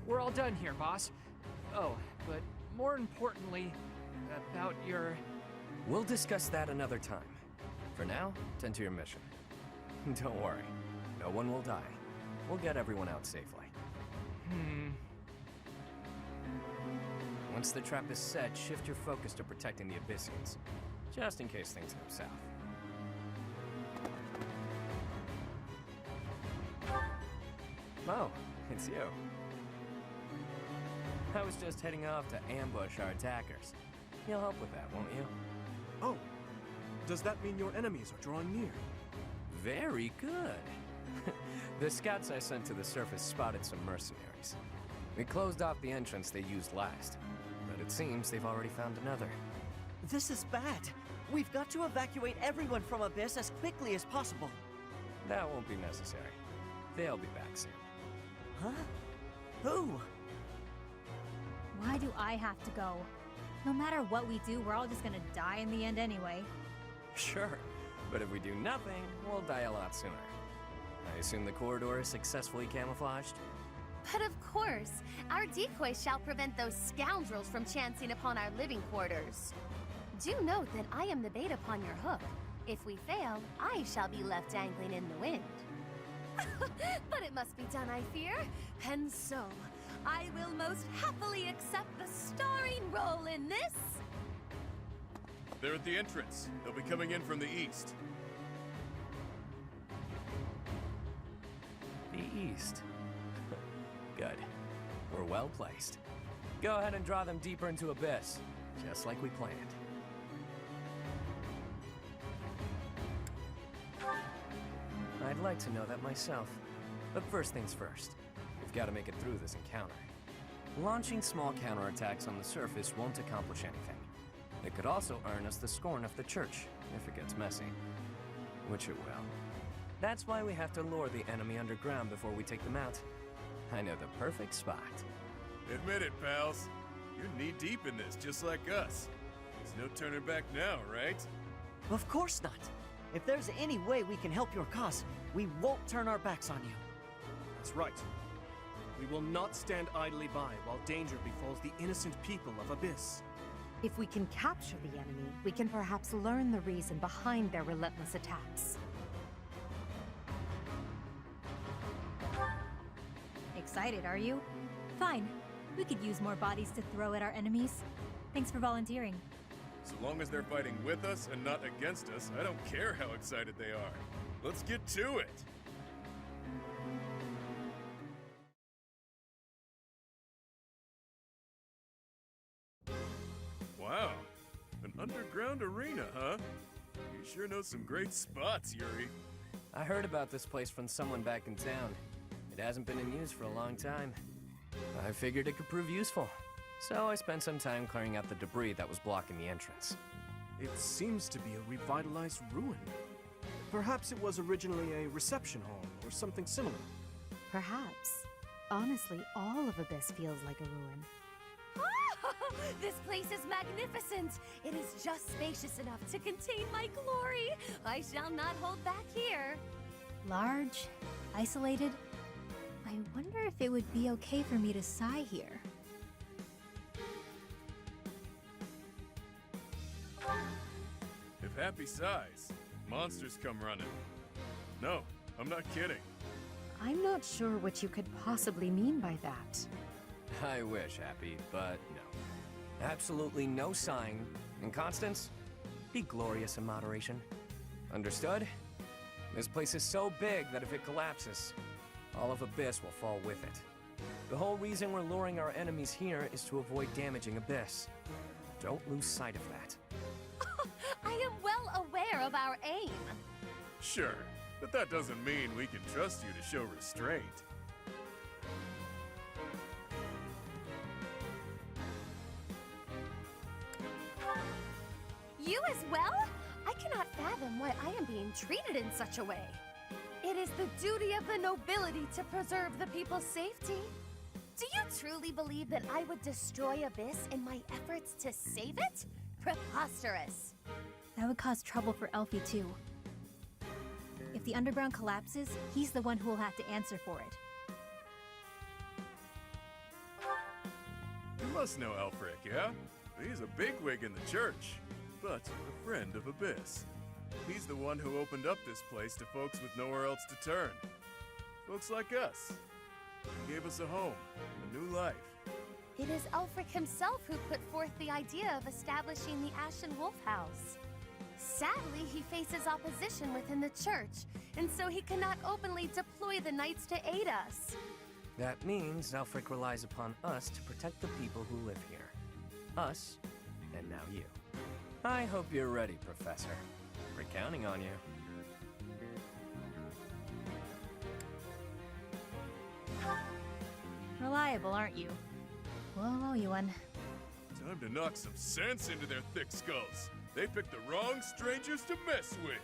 We're all done here, boss. Oh, but more importantly, about your... We'll discuss that another time. For now, tend to your mission. Don't worry, no one will die. We'll get everyone out safely. Once the trap is set, shift your focus to protecting the Abyssians, just in case things go south. Oh, it's you. I was just heading off to ambush our attackers. You'll help with that, won't you? Oh, does that mean your enemies are drawing near? Very good. The scouts I sent to the surface spotted some mercenaries. We closed off the entrance they used last, but it seems they've already found another. This is bad. We've got to evacuate everyone from Abyss as quickly as possible. That won't be necessary. They'll be back soon. Huh? Who? Why do I have to go? No matter what we do, we're all just gonna die in the end anyway. Sure, but if we do nothing, we'll die a lot sooner. I assume the corridor is successfully camouflaged? But of course, our decoy shall prevent those scoundrels from chancing upon our living quarters. Do note that I am the bait upon your hook. If we fail, I shall be left dangling in the wind. But it must be done, I fear. And so, I will most happily accept the starring role in this. They're at the entrance. They'll be coming in from the east. The east. Good. We're well placed. Go ahead and draw them deeper into Abyss, just like we planned. I'd like to know that myself. But first things first, we've got to make it through this encounter. Launching small counterattacks on the surface won't accomplish anything. It could also earn us the scorn of the church, if it gets messy. Which it will. That's why we have to lure the enemy underground before we take them out. I know the perfect spot. Admit it, pals. You're knee-deep in this, just like us. There's no turning back now, right? Of course not. If there's any way we can help your cause, we won't turn our backs on you. That's right. We will not stand idly by while danger befalls the innocent people of Abyss. If we can capture the enemy, we can perhaps learn the reason behind their relentless attacks. Excited, are you? Fine. We could use more bodies to throw at our enemies. Thanks for volunteering. So long as they're fighting with us and not against us, I don't care how excited they are. Let's get to it! Wow, an underground arena, huh? You sure know some great spots, Yuri. I heard about this place from someone back in town. It hasn't been in use for a long time. I figured it could prove useful. So I spent some time clearing out the debris that was blocking the entrance. It seems to be a revitalized ruin. Perhaps it was originally a reception hall or something similar. Perhaps. Honestly, all of Abyss feels like a ruin. This place is magnificent! It is just spacious enough to contain my glory! I shall not hold back here! Large, isolated. I wonder if it would be okay for me to sigh here. If Happy sighs, monsters come running. No, I'm not kidding. I'm not sure what you could possibly mean by that. I wish, Happy, but no. Absolutely no sign. And Constance, be glorious in moderation. Understood? This place is so big that if it collapses, all of Abyss will fall with it. The whole reason we're luring our enemies here is to avoid damaging Abyss. Don't lose sight of that. I am well aware of our aim. Sure, but that doesn't mean we can trust you to show restraint. You as well? I cannot fathom why I am being treated in such a way. It is the duty of the nobility to preserve the people's safety. Do you truly believe that I would destroy Abyss in my efforts to save it? Preposterous. That would cause trouble for Elfie too. If the underground collapses, he's the one who will have to answer for it. You must know Alfric, yeah? He's a bigwig in the church, but a friend of Abyss. He's the one who opened up this place to folks with nowhere else to turn. Folks like us. He gave us a home, a new life. It is Ulfric himself who put forth the idea of establishing the Ashen Wolf House. Sadly, he faces opposition within the church, and so he cannot openly deploy the knights to aid us. That means Alfric relies upon us to protect the people who live here. Us, and now you. I hope you're ready, Professor. We're counting on you. Reliable, aren't you? We'll owe you one. Time to knock some sense into their thick skulls. They picked the wrong strangers to mess with.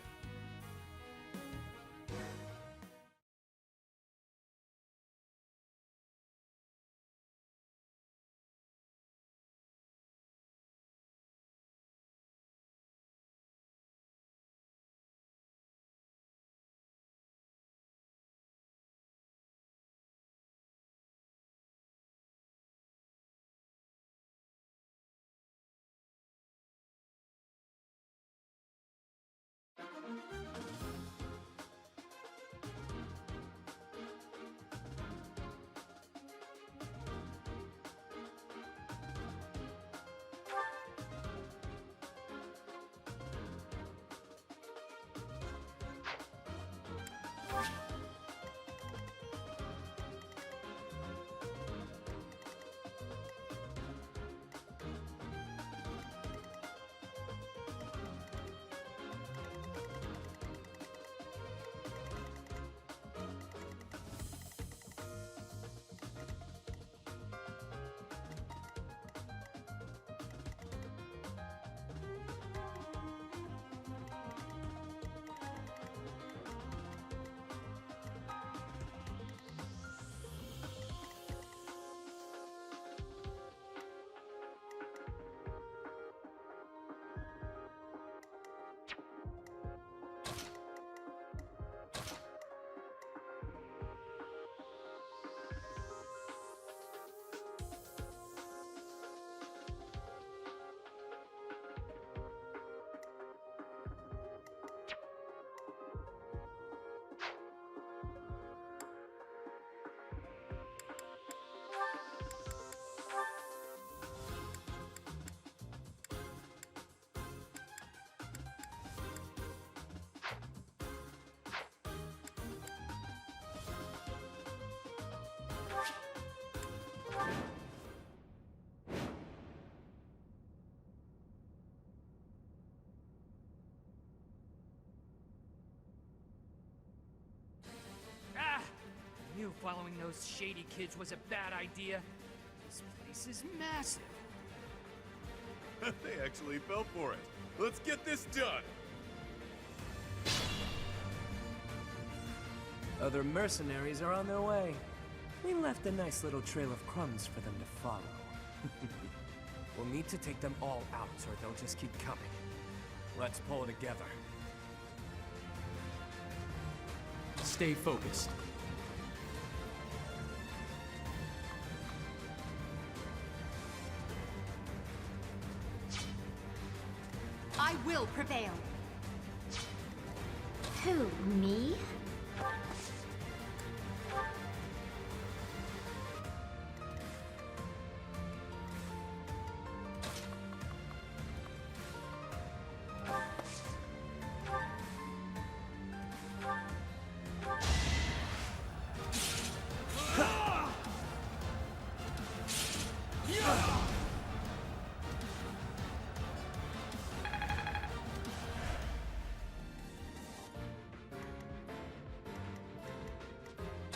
knew following those shady kids was a bad idea. This place is massive. They actually fell for it. Let's get this done! Other mercenaries are on their way. We left a nice little trail of crumbs for them to follow. We'll need to take them all out, or they'll just keep coming. Let's pull together. Stay focused. I will prevail. Who, me?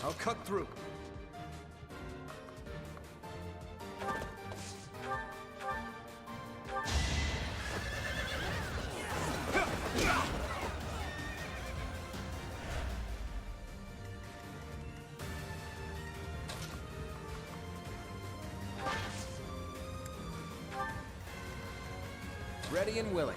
I'll cut through. Ready and willing.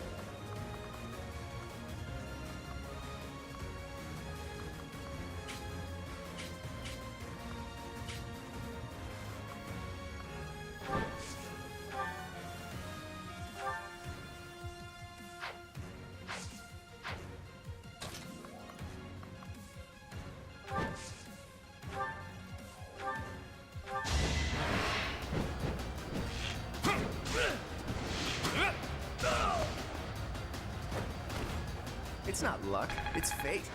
It's not luck, it's fate.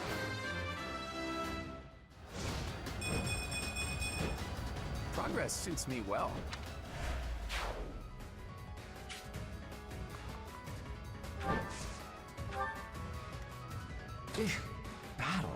Progress suits me well. Battle.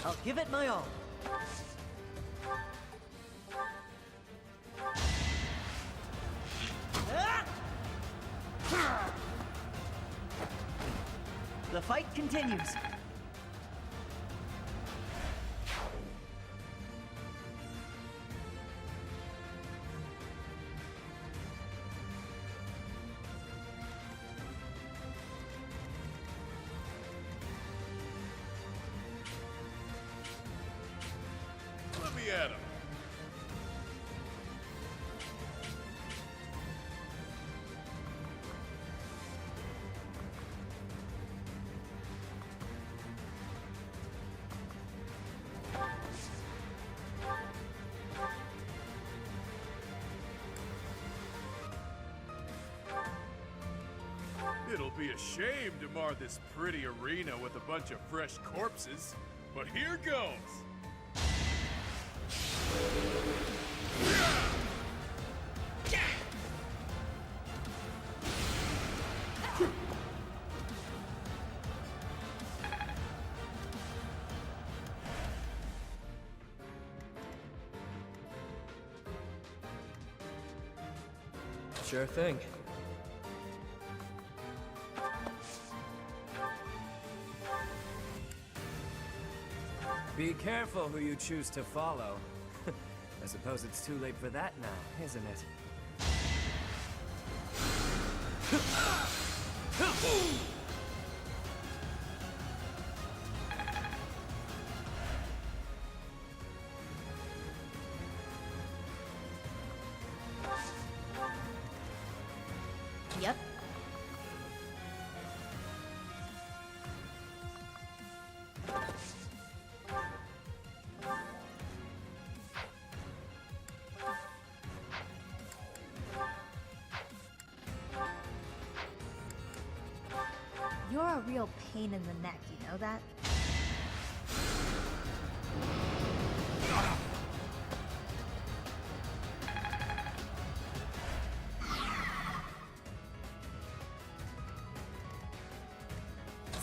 I'll give it my all. The fight continues. Let me at him. It'll be a shame to mar this pretty arena with a bunch of fresh corpses, but here goes! Sure thing. Be careful who you choose to follow. I suppose it's too late for that now, isn't it? Yep. You're a real pain in the neck, you know that?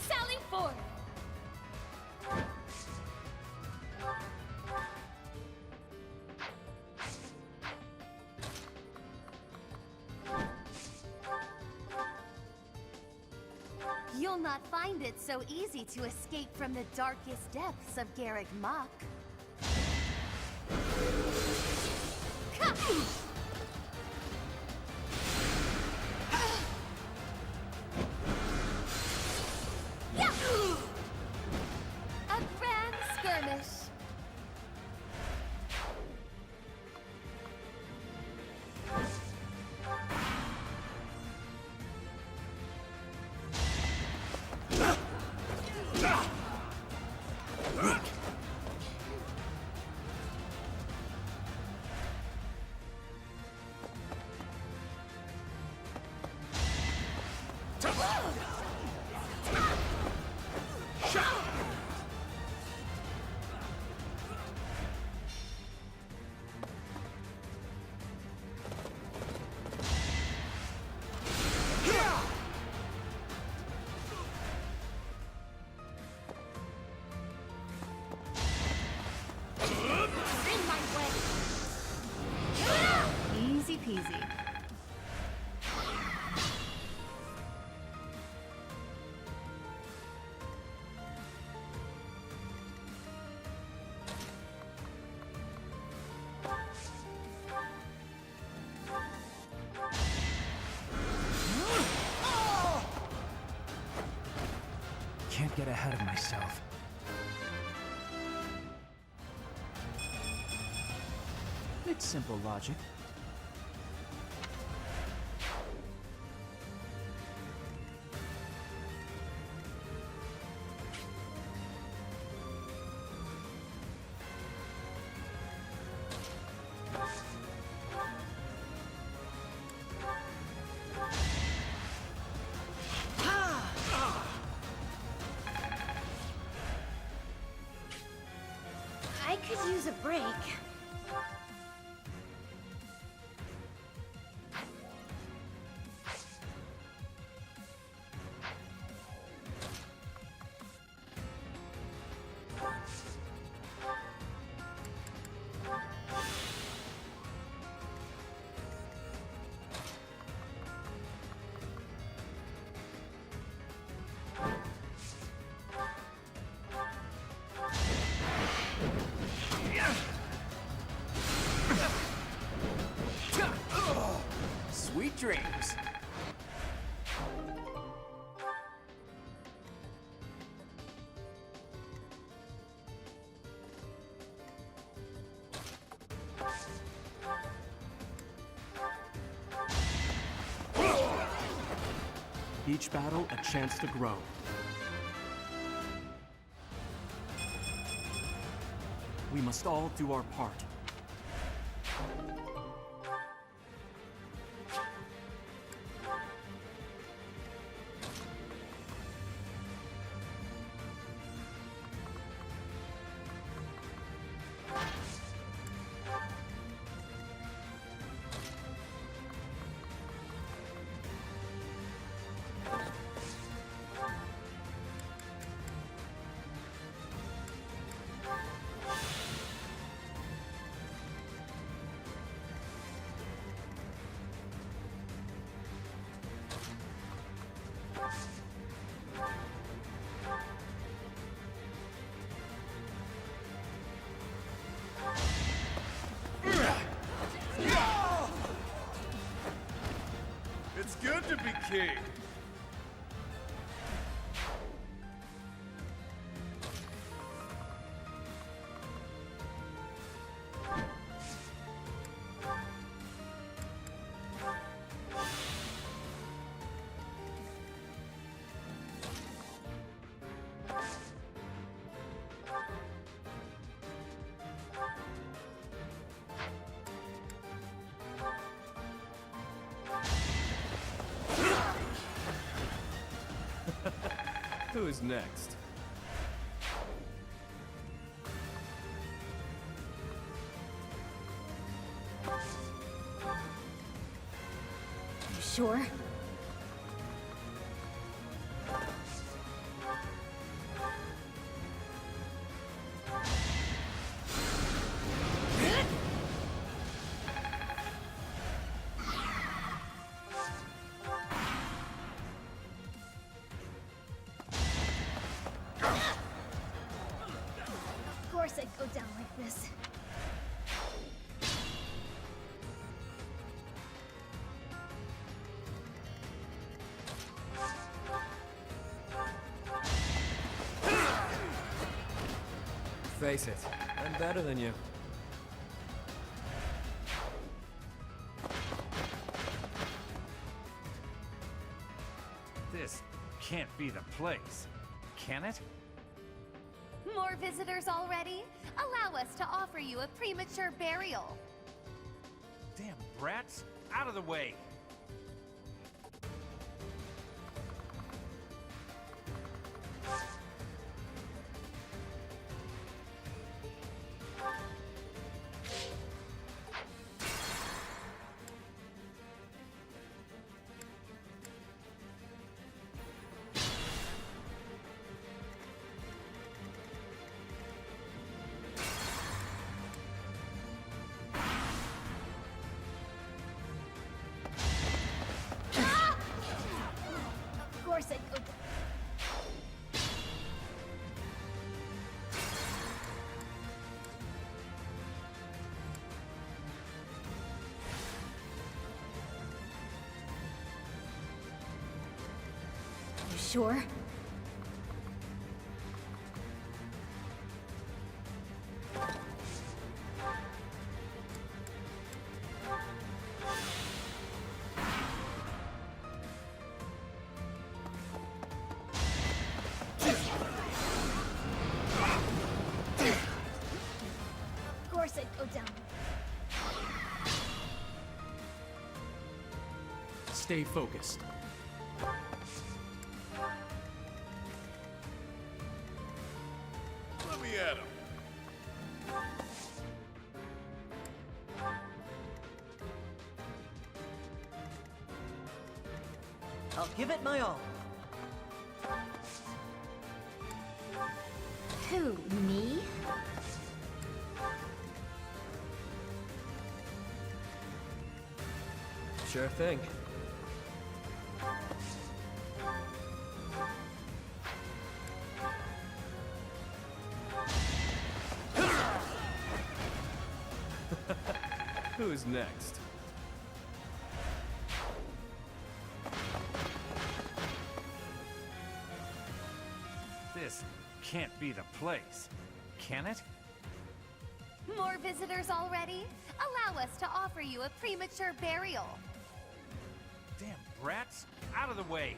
Sally forth! You'll not find it so easy to escape from the darkest depths of Garrick Mach. A grand skirmish. Easy peasy. Can't get ahead of myself. It's simple logic. I could use a break. Sweet dreams. Each battle, a chance to grow. We must all do our part. It's good to be king. Who's next? sure? Of course I'd go down like this. Face it, I'm better than you. This can't be the place, can it? More visitors already? Allow us to offer you a premature burial. Damn brats! Out of the way! Of course I'd go down. You sure? Of course I'd go down. Stay focused. Let me at him. I'll give it my all. Who, me? Sure thing. Who's next? This can't be the place, can it? More visitors already? Allow us to offer you a premature burial. Damn brats! Out of the way!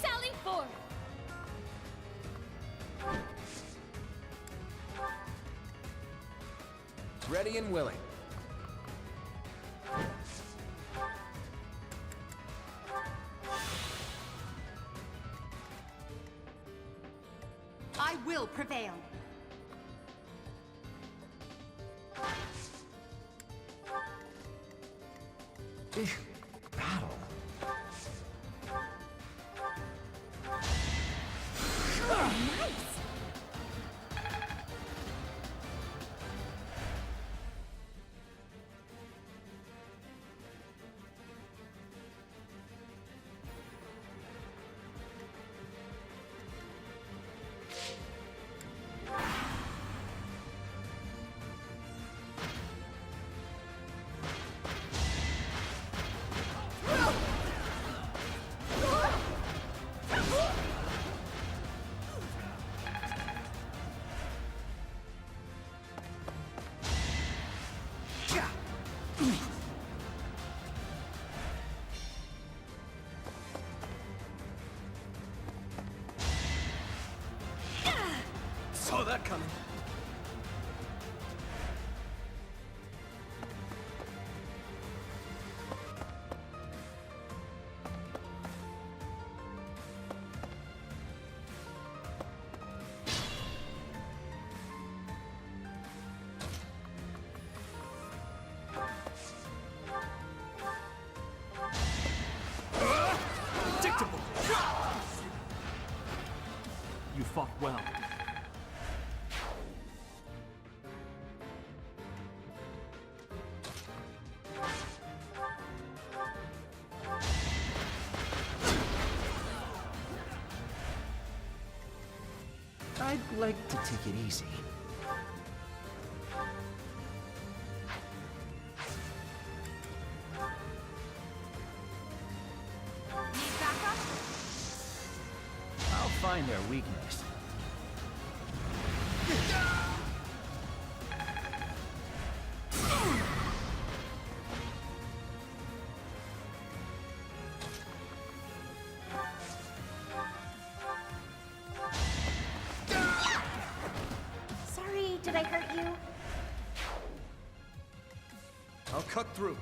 Sally forth! Ready and willing. I will prevail. Battle. Nice! like to take it easy. Need backup? I'll find their weakness. Sorry, did I hurt you? I'll cut through.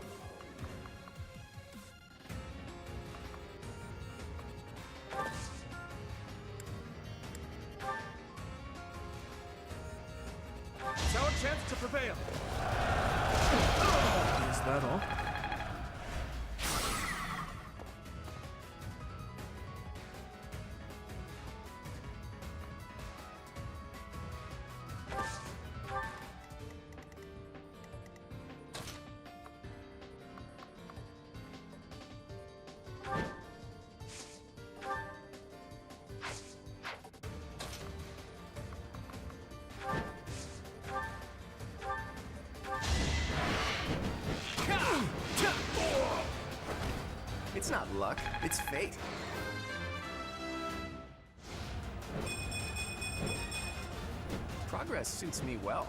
It's our chance to prevail. Is that all? It's not luck, it's fate. Progress suits me well.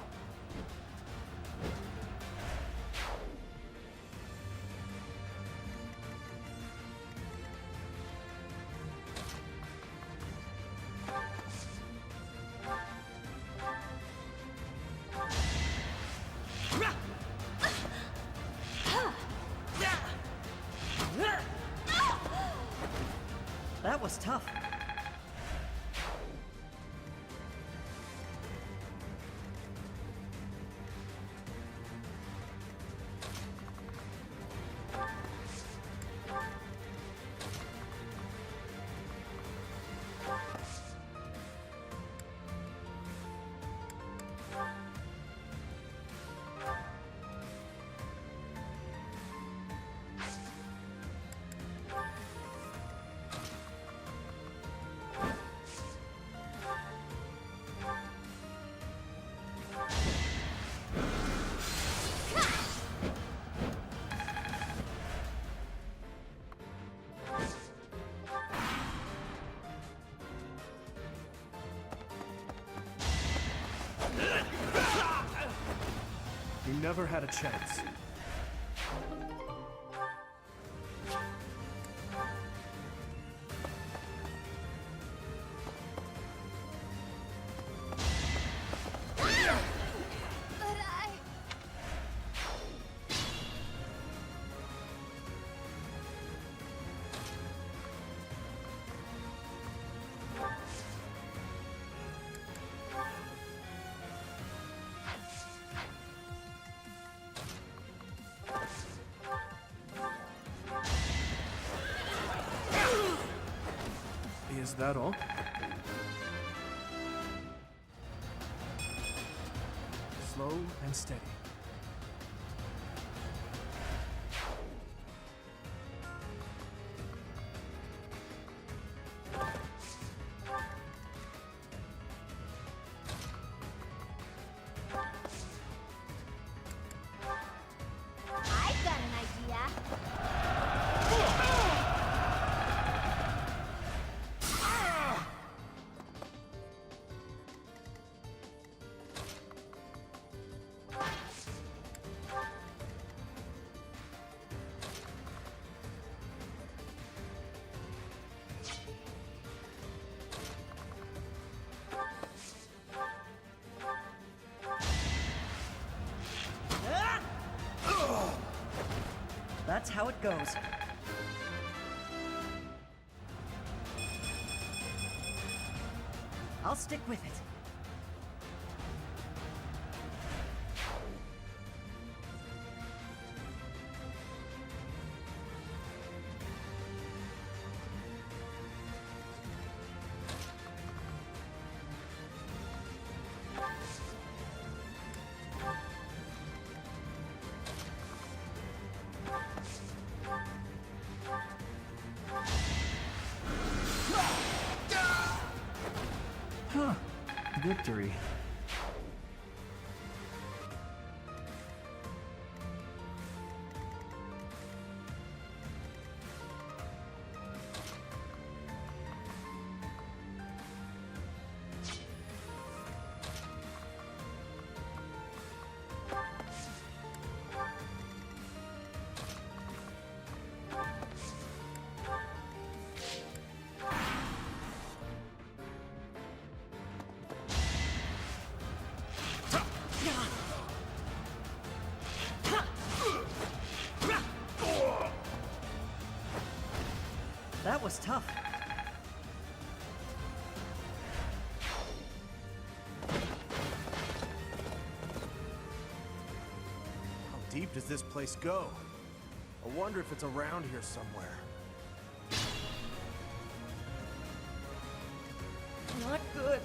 That was tough. You never had a chance. Is that all? Slow and steady. I've got an idea. That's how it goes. I'll stick with it. Huh. victory. That was tough. How deep does this place go? I wonder if it's around here somewhere. Not good.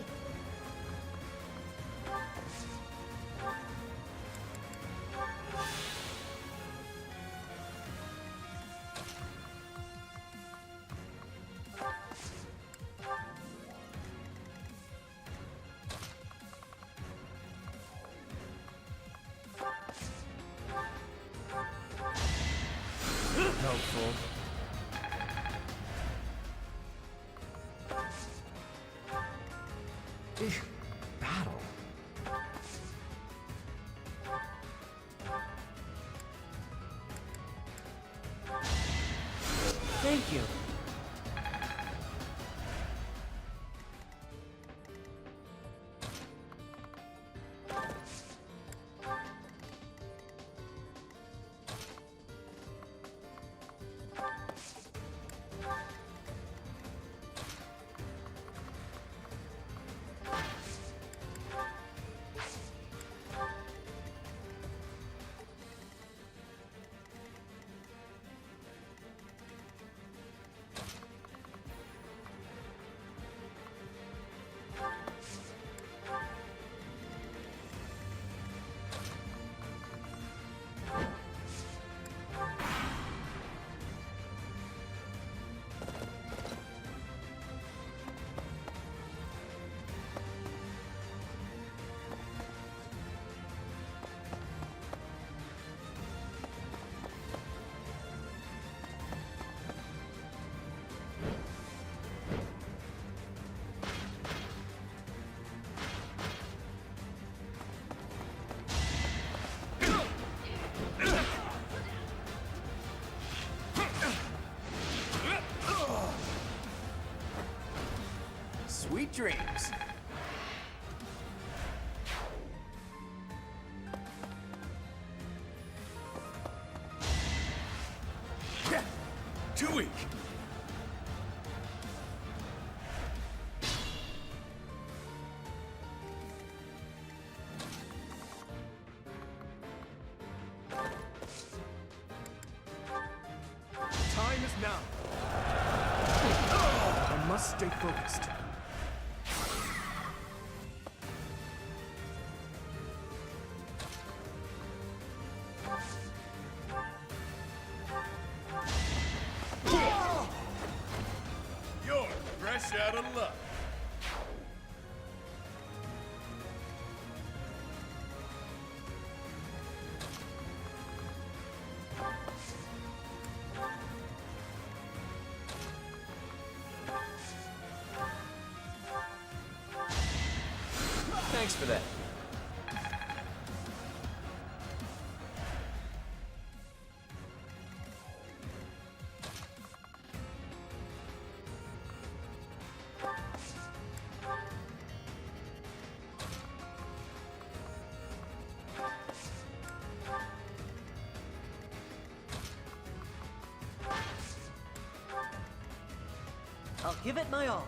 Helpful. Battle. Thank you. Sweet dreams. Too weak. Time is now. I must stay focused. You're fresh out of luck. Thanks for that. I'll give it my all.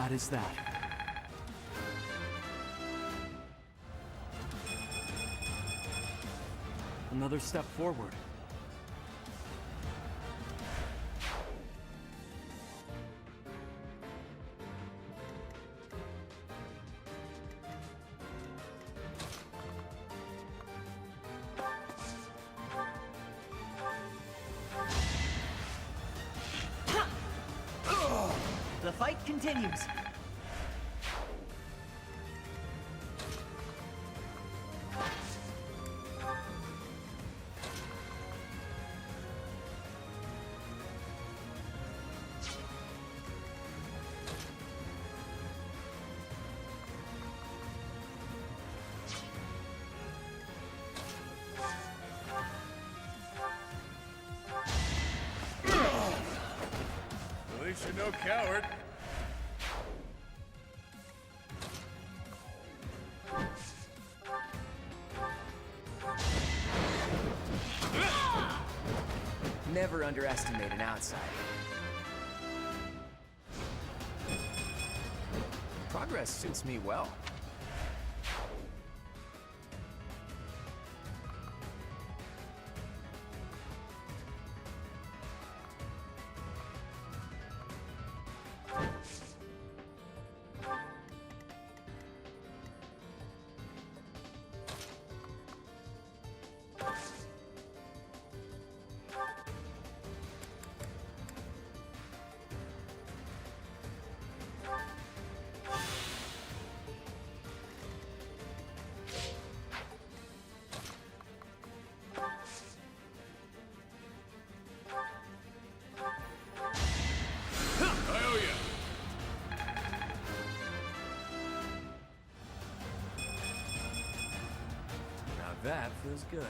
bad is that? Another step forward. The fight continues. At least you're no coward. Never underestimate an outsider. Progress suits me well. That feels good.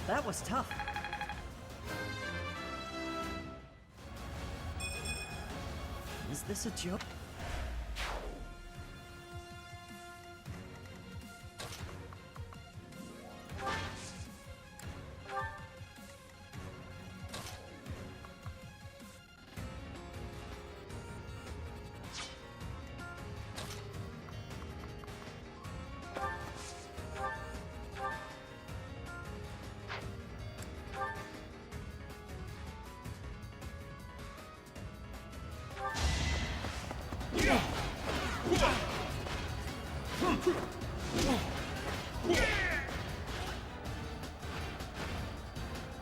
That was tough. Is this a joke?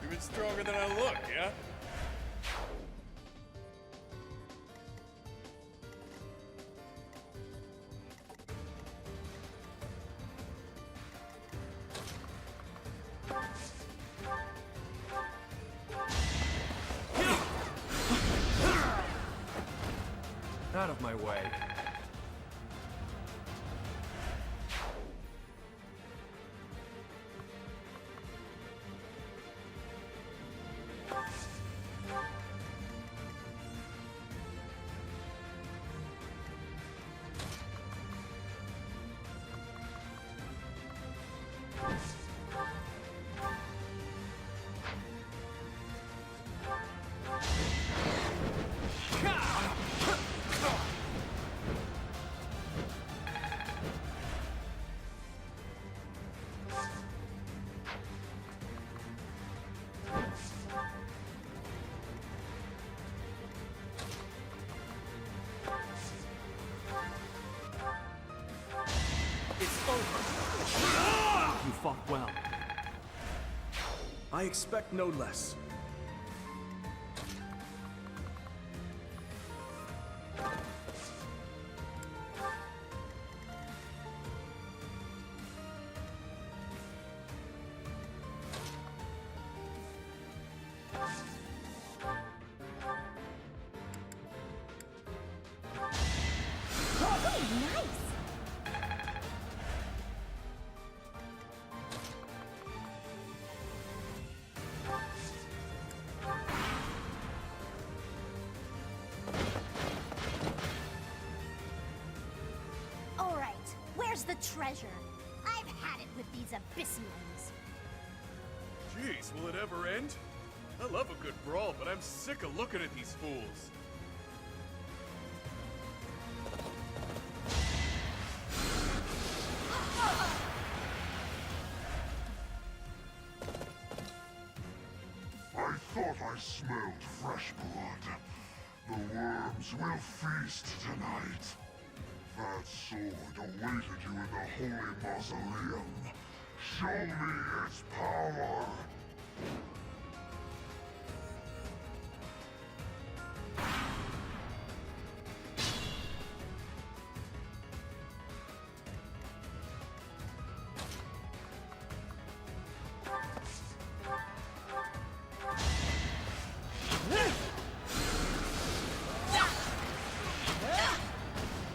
Even stronger than I look, yeah? Out of my way. fought well. I expect no less. Where's the treasure? I've had it with these Abyssmians. Jeez, will it ever end? I love a good brawl, but I'm sick of looking at these fools. I thought I smelled fresh blood. The worms will feast tonight. That sword awaited you in the holy mausoleum. Show me its power!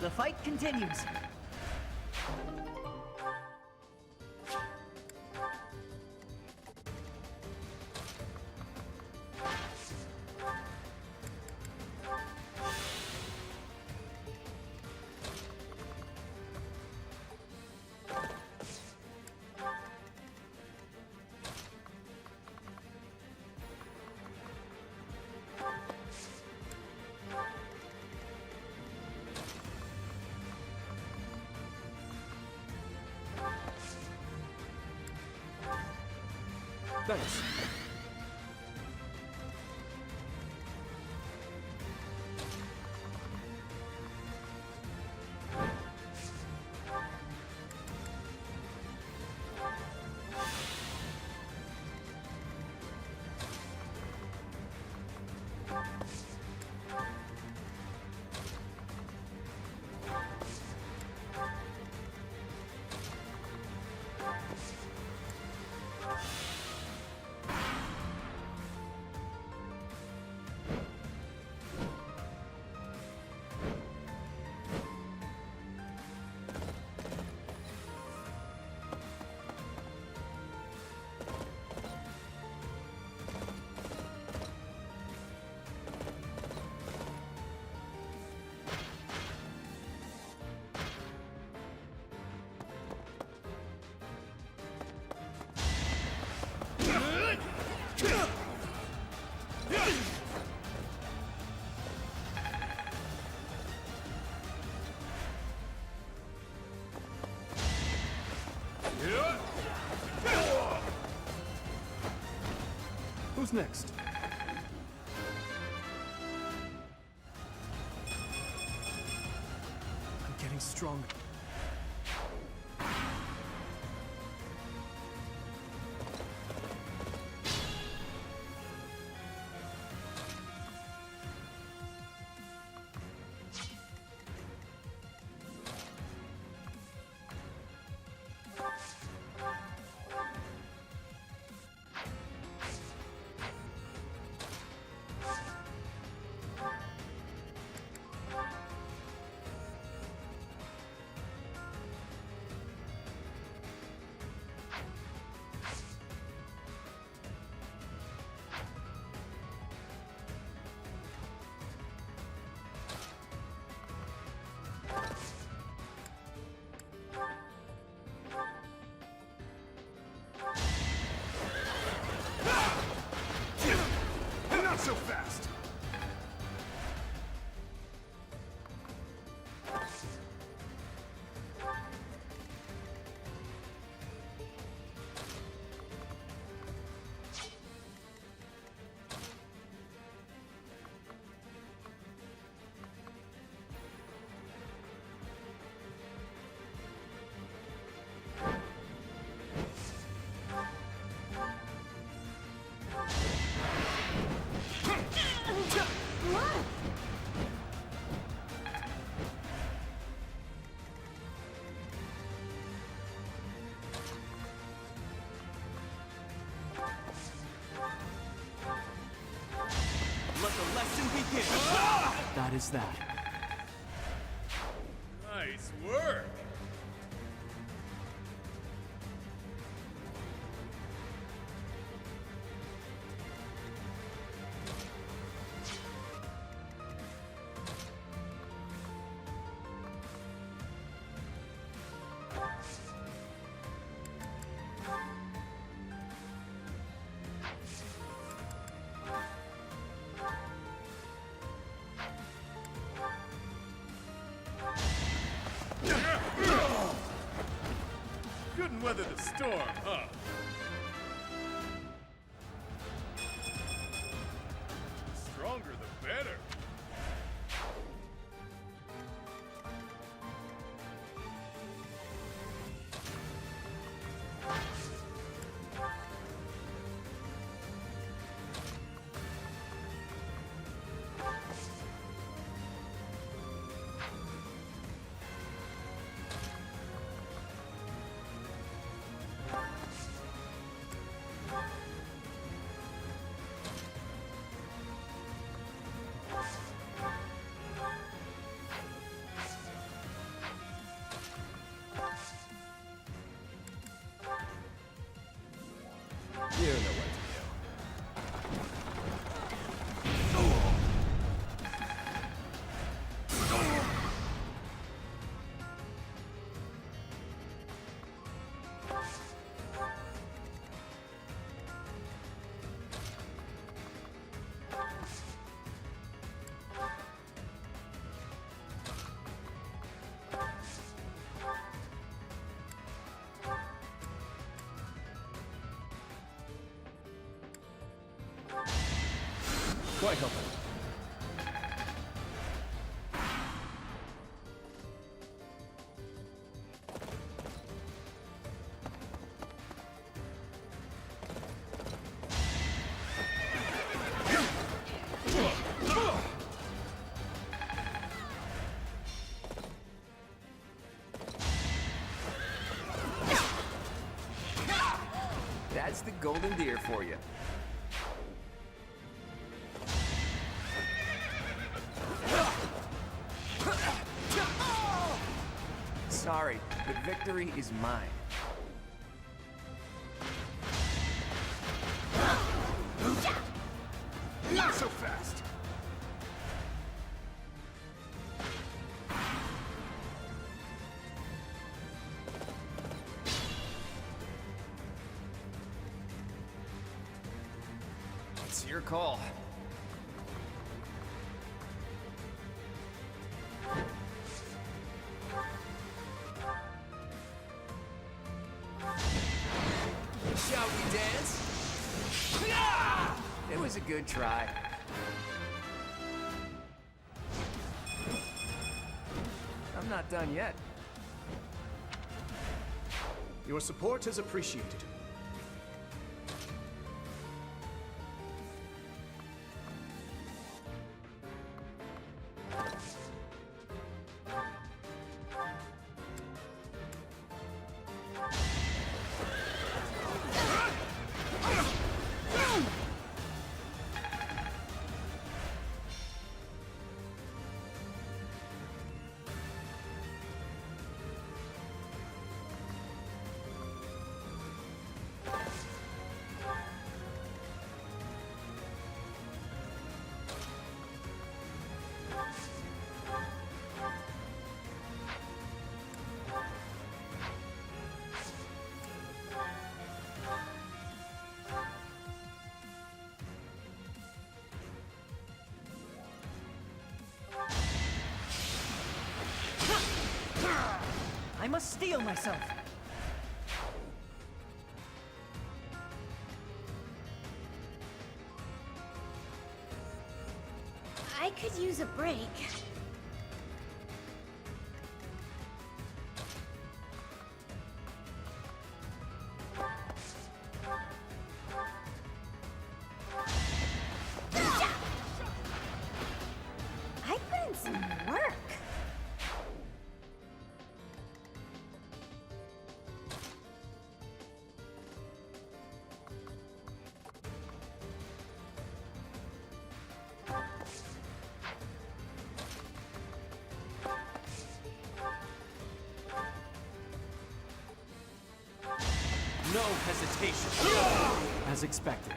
The fight continues. Thanks. Who's next? I'm getting stronger. is that? Nice work! Couldn't weather the storm, huh? The stronger the better. You know what to do. Quite helpful. That's the golden deer for you. Sorry, but victory is mine. Not so fast! It's your call. Shall we dance? It was a good try. I'm not done yet. Your support is appreciated. I must steel myself. I could use a break. I put in some work. no hesitation. As expected.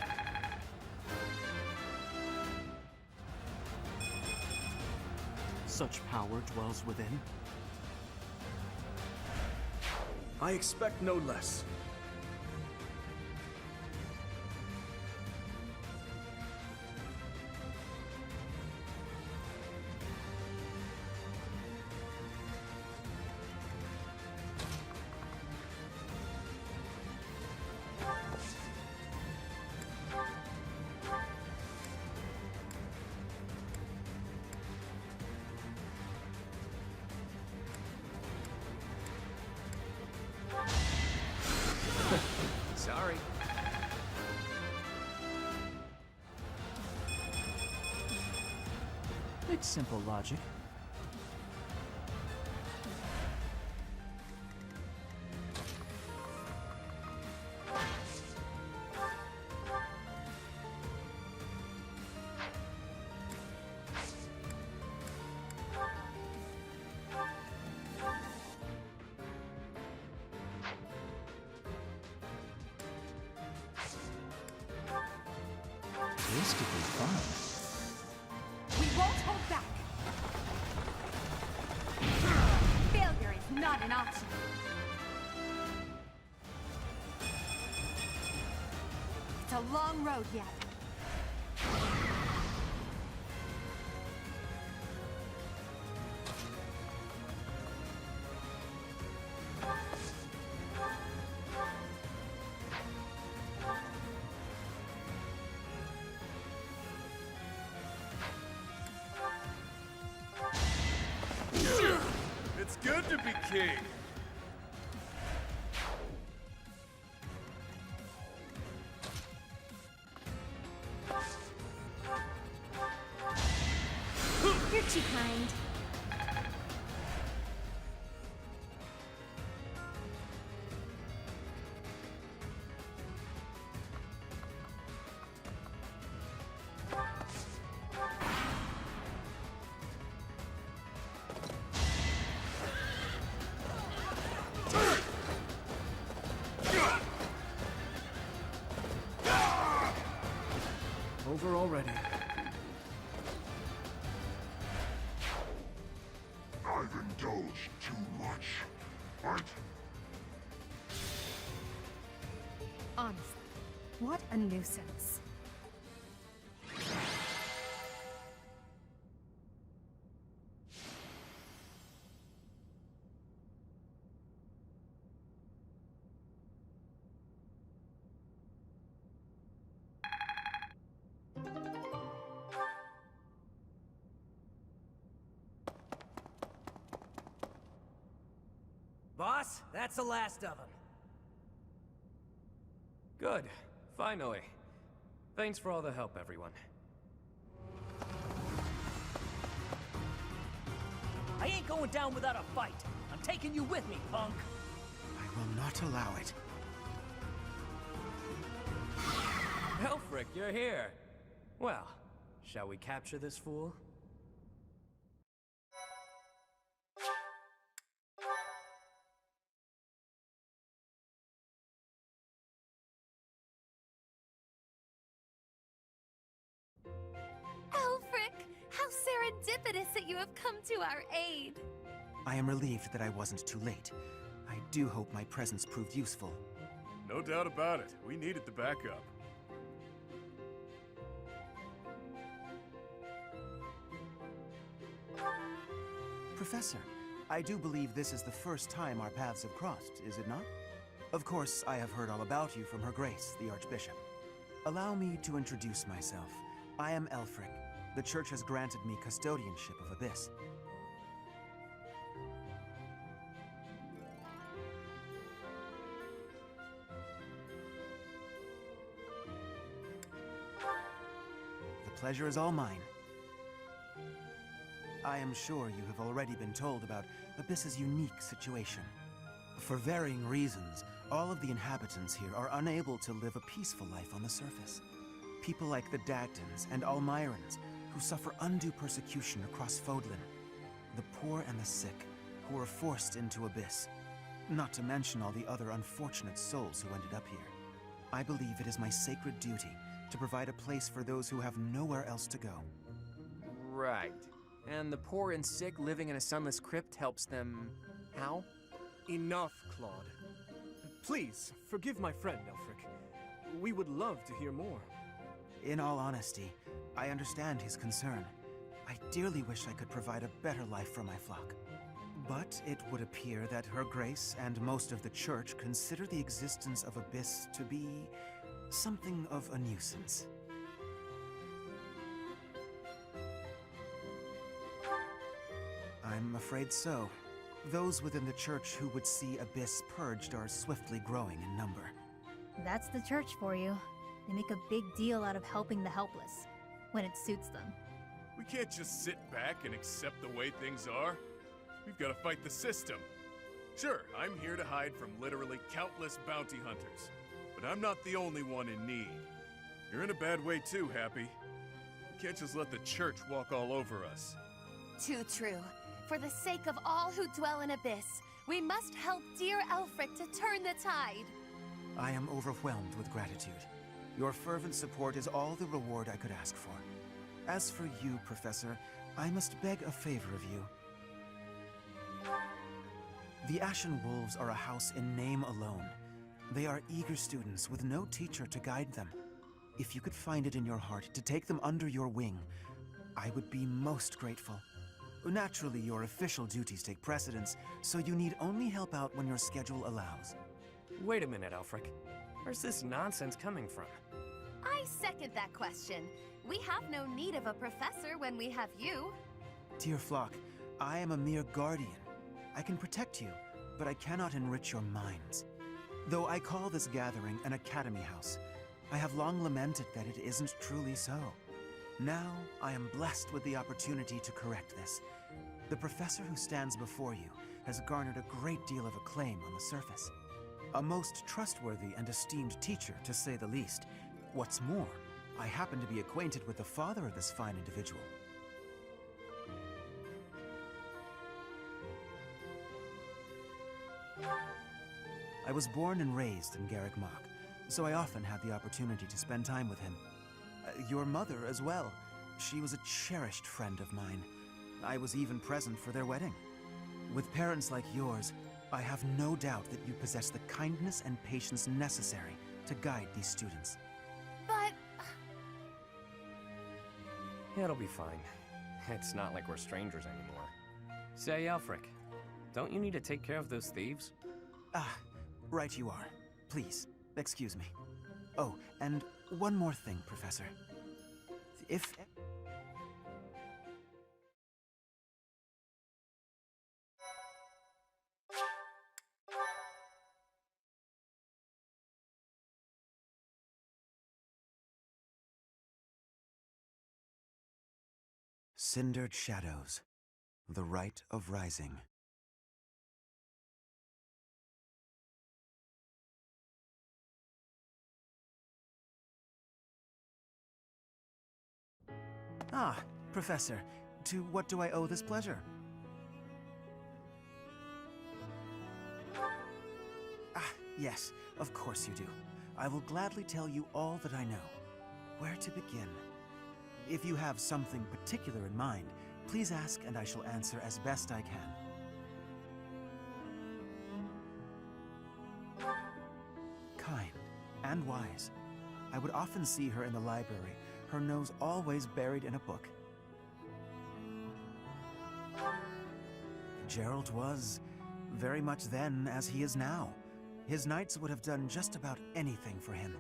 Such power dwells within. I expect no less. Sorry. It's simple logic. This could be fun. We won't hold back! Failure is not an option. It's a long road yet. It's good to be king. You're too kind. Over already. I've indulged too much, right? Honestly, what a nuisance. Boss, that's the last of them. Good. Finally. Thanks for all the help, everyone. I ain't going down without a fight. I'm taking you with me, punk. I will not allow it. Elfric, you're here. Well, shall we capture this fool? Alfric, how serendipitous that you have come to our aid. I am relieved that I wasn't too late. I do hope my presence proved useful. No doubt about it. We needed the backup. Professor, I do believe this is the first time our paths have crossed, is it not? Of course, I have heard all about you from Her Grace, the Archbishop. Allow me to introduce myself. I am Elfric. The Church has granted me custodianship of Abyss. The pleasure is all mine. I am sure you have already been told about Abyss's unique situation. For varying reasons, all of the inhabitants here are unable to live a peaceful life on the surface. People like the Dagdans and Almirans, who suffer undue persecution across Fodlan. The poor and the sick, who are forced into Abyss. Not to mention all the other unfortunate souls who ended up here. I believe it is my sacred duty to provide a place for those who have nowhere else to go. Right. And the poor and sick living in a sunless crypt helps them... how? Enough, Claude. Please, forgive my friend, Elfric. We would love to hear more. In all honesty, I understand his concern. I dearly wish I could provide a better life for my flock. But it would appear that Her Grace and most of the Church consider the existence of Abyss to be something of a nuisance. I'm afraid so. Those within the Church who would see Abyss purged are swiftly growing in number. That's the church for you. They make a big deal out of helping the helpless, when it suits them. We can't just sit back and accept the way things are. We've got to fight the system. Sure, I'm here to hide from literally countless bounty hunters, but I'm not the only one in need. You're in a bad way too, Happy. We can't just let the Church walk all over us. Too true. For the sake of all who dwell in Abyss, we must help dear Elfric to turn the tide. I am overwhelmed with gratitude. Your fervent support is all the reward I could ask for. As for you, Professor, I must beg a favor of you. The Ashen Wolves are a house in name alone. They are eager students with no teacher to guide them. If you could find it in your heart to take them under your wing, I would be most grateful. Naturally, your official duties take precedence, so you need only help out when your schedule allows. Wait a minute, Elfric. Where's this nonsense coming from? I second that question. We have no need of a professor when we have you. Dear flock, I am a mere guardian. I can protect you, but I cannot enrich your minds. Though I call this gathering an academy house, I have long lamented that it isn't truly so. Now, I am blessed with the opportunity to correct this. The professor who stands before you has garnered a great deal of acclaim on the surface. A most trustworthy and esteemed teacher, to say the least. What's more, I happen to be acquainted with the father of this fine individual. I was born and raised in Garrick Mach, so I often had the opportunity to spend time with him. Your mother as well. She was a cherished friend of mine. I was even present for their wedding. With parents like yours, I have no doubt that you possess the kindness and patience necessary to guide these students. But... It'll be fine. It's not like we're strangers anymore. Say, Elfric, don't you need to take care of those thieves? Ah, right you are. Please, excuse me. Oh, and one more thing, Professor. If... Cindered Shadows. The Rite of Rising. Ah, Professor, to what do I owe this pleasure? Ah, yes, of course you do. I will gladly tell you all that I know. Where to begin? If you have something particular in mind, please ask and I shall answer as best I can. Kind and wise. I would often see her in the library, her nose always buried in a book. Gerald was very much then as he is now. His knights would have done just about anything for him.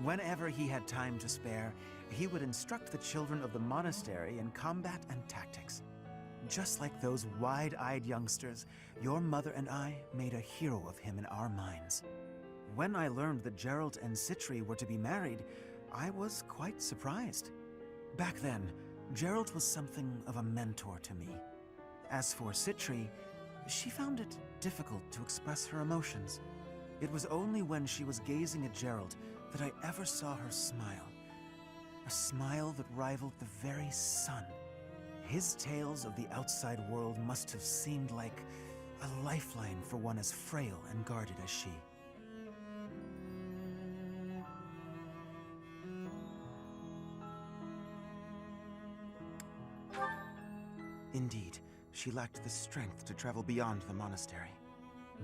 Whenever he had time to spare, he would instruct the children of the monastery in combat and tactics. Just like those wide-eyed youngsters, your mother and I made a hero of him in our minds. When I learned that Gerald and Citri were to be married, I was quite surprised. Back then, Gerald was something of a mentor to me. As for Citri, she found it difficult to express her emotions. It was only when she was gazing at Gerald that I ever saw her smile. A smile that rivaled the very sun. His tales of the outside world must have seemed like A lifeline for one as frail and guarded as she. Indeed, she lacked the strength to travel beyond the monastery.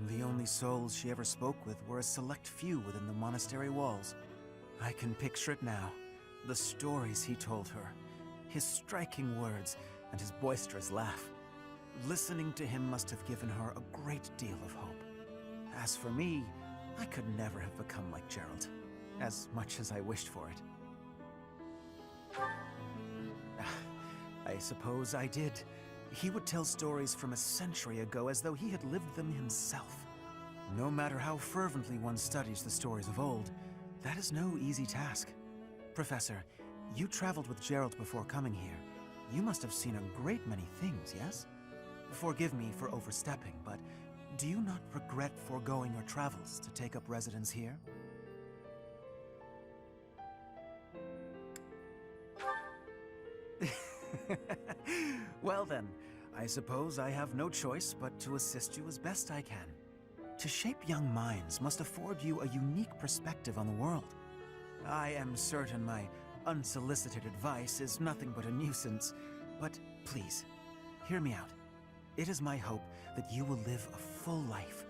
The only souls she ever spoke with were a select few within the monastery walls. I can picture it now. The stories he told her, his striking words, and his boisterous laugh. Listening to him must have given her a great deal of hope. As for me, I could never have become like Gerald, as much as I wished for it. I suppose I did. He would tell stories from a century ago as though he had lived them himself. No matter how fervently one studies the stories of old, that is no easy task. Professor, you traveled with Gerald before coming here. You must have seen a great many things, yes? Forgive me for overstepping, but do you not regret foregoing your travels to take up residence here? Well then, I suppose I have no choice but to assist you as best I can. To shape young minds must afford you a unique perspective on the world. I am certain my unsolicited advice is nothing but a nuisance, but please, hear me out. It is my hope that you will live a full life,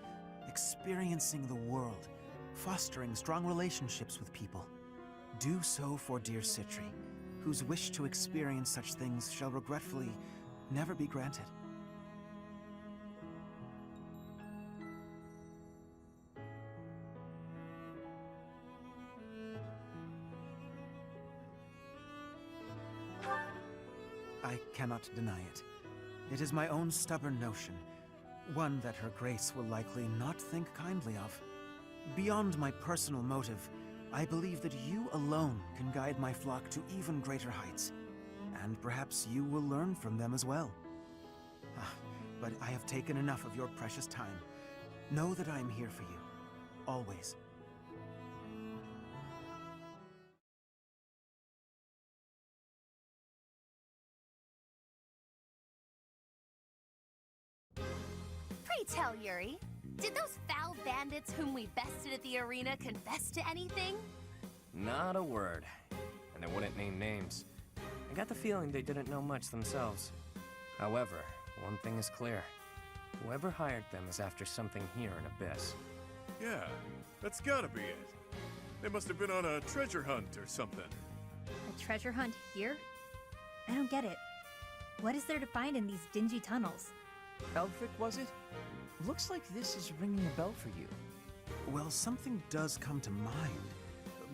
experiencing the world, fostering strong relationships with people. Do so for dear Citri, whose wish to experience such things shall regretfully never be granted. I cannot deny it. It is my own stubborn notion, one that Her Grace will likely not think kindly of. Beyond my personal motive, I believe that you alone can guide my flock to even greater heights, and perhaps you will learn from them as well. But I have taken enough of your precious time. Know that I am here for you, always. Pray tell, Yuri, did those foul bandits whom we bested at the arena confess to anything? Not a word. And they wouldn't name names. I got the feeling they didn't know much themselves. However, one thing is clear. Whoever hired them is after something here in Abyss. Yeah, that's gotta be it. They must have been on a treasure hunt or something. A treasure hunt here? I don't get it. What is there to find in these dingy tunnels? Elfric, was it? Looks like this is ringing a bell for you. Well, something does come to mind,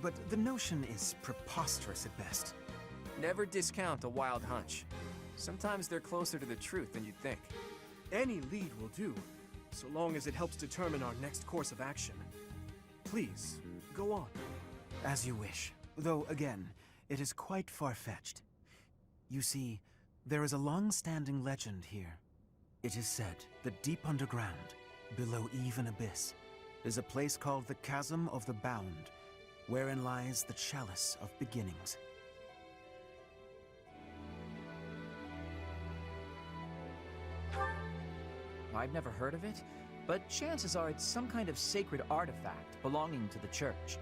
but the notion is preposterous at best. Never discount a wild hunch. Sometimes they're closer to the truth than you'd think. Any lead will do, so long as it helps determine our next course of action. Please, go on. As you wish, though again, it is quite far-fetched. You see, there is a long-standing legend here. It is said that deep underground, below even Abyss, is a place called the Chasm of the Bound, wherein lies the Chalice of Beginnings. I've never heard of it, but chances are it's some kind of sacred artifact belonging to the church.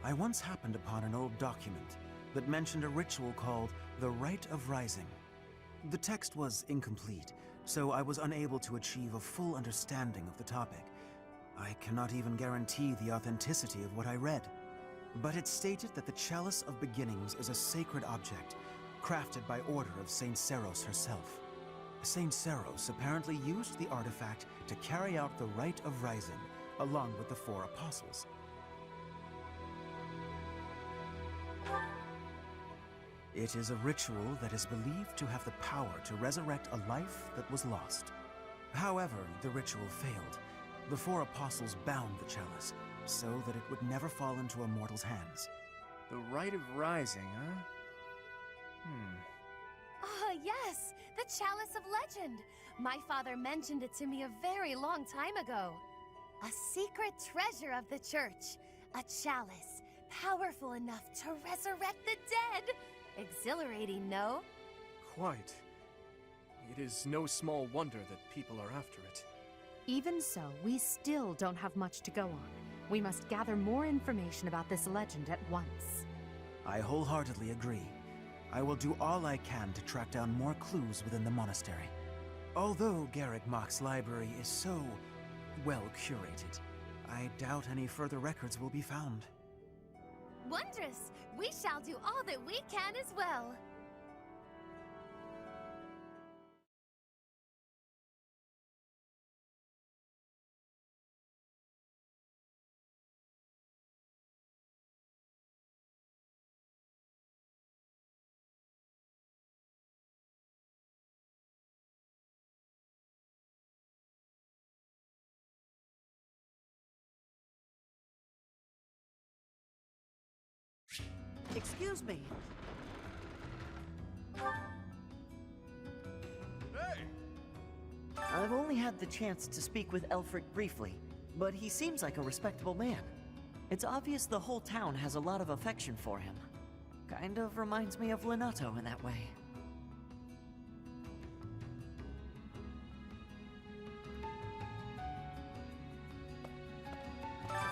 I once happened upon an old document that mentioned a ritual called the Rite of Rising. The text was incomplete, so I was unable to achieve a full understanding of the topic. I cannot even guarantee the authenticity of what I read. But it stated that the Chalice of Beginnings is a sacred object, crafted by order of Saint Seros herself. Saint Seros apparently used the artifact to carry out the Rite of Rising, along with the 4 apostles. It is a ritual that is believed to have the power to resurrect a life that was lost. However, the ritual failed. The 4 apostles bound the chalice, so that it would never fall into a mortal's hands. The Rite of Rising, huh? Ah, yes! The Chalice of Legend! My father mentioned it to me a very long time ago. A secret treasure of the church. A chalice, powerful enough to resurrect the dead! Exhilarating, no? Quite. It is no small wonder that people are after it. Even so, we still don't have much to go on. We must gather more information about this legend at once. I wholeheartedly agree. I will do all I can to track down more clues within the monastery. Although Garrick Mach's library is so well curated, I doubt any further records will be found. Wondrous! We shall do all that we can as well. Excuse me. Hey! I've only had the chance to speak with Elfric briefly, but he seems like a respectable man. It's obvious the whole town has a lot of affection for him. Kind of reminds me of Lonato in that way.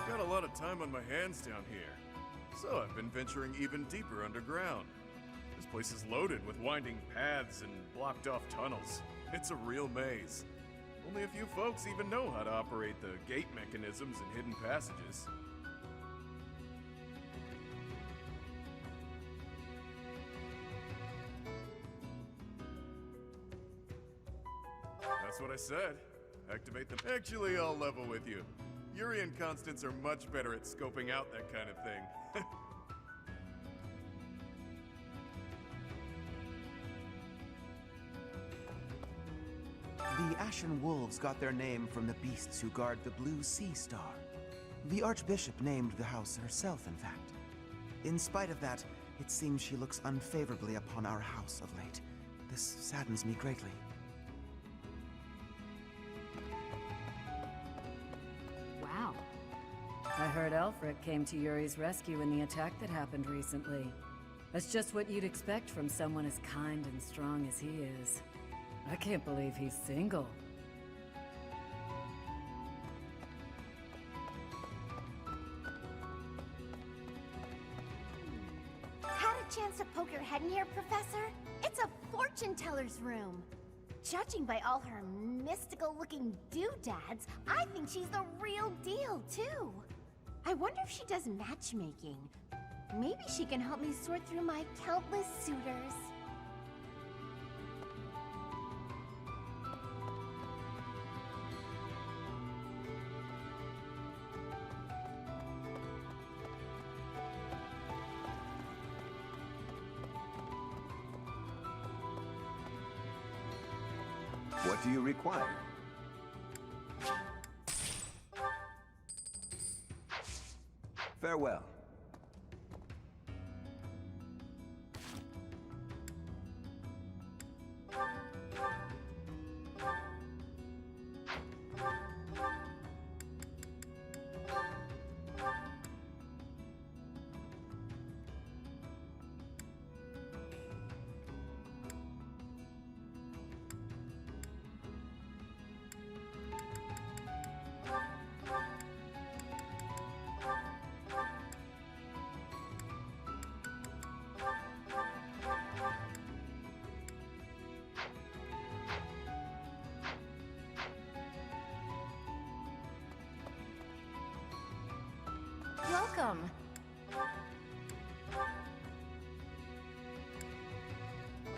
Got a lot of time on my hands down here, so I've been venturing even deeper underground. This place is loaded with winding paths and blocked off tunnels. It's a real maze. Only a few folks even know how to operate the gate mechanisms and hidden passages. That's what I said. Activate them. Actually, I'll level with you. Yuri and Constance are much better at scoping out that kind of thing. The Ashen Wolves got their name from the beasts who guard the Blue Sea Star. The Archbishop named the house herself, in fact. In spite of that, it seems she looks unfavorably upon our house of late. This saddens me greatly. Wow. I heard Elfric came to Yuri's rescue in the attack that happened recently. That's just what you'd expect from someone as kind and strong as he is. I can't believe he's single. Had a chance to poke your head in here, Professor? It's a fortune teller's room. Judging by all her mystical-looking doodads, I think she's the real deal, too. I wonder if she does matchmaking. Maybe she can help me sort through my countless suitors. What do you require? Farewell. Welcome.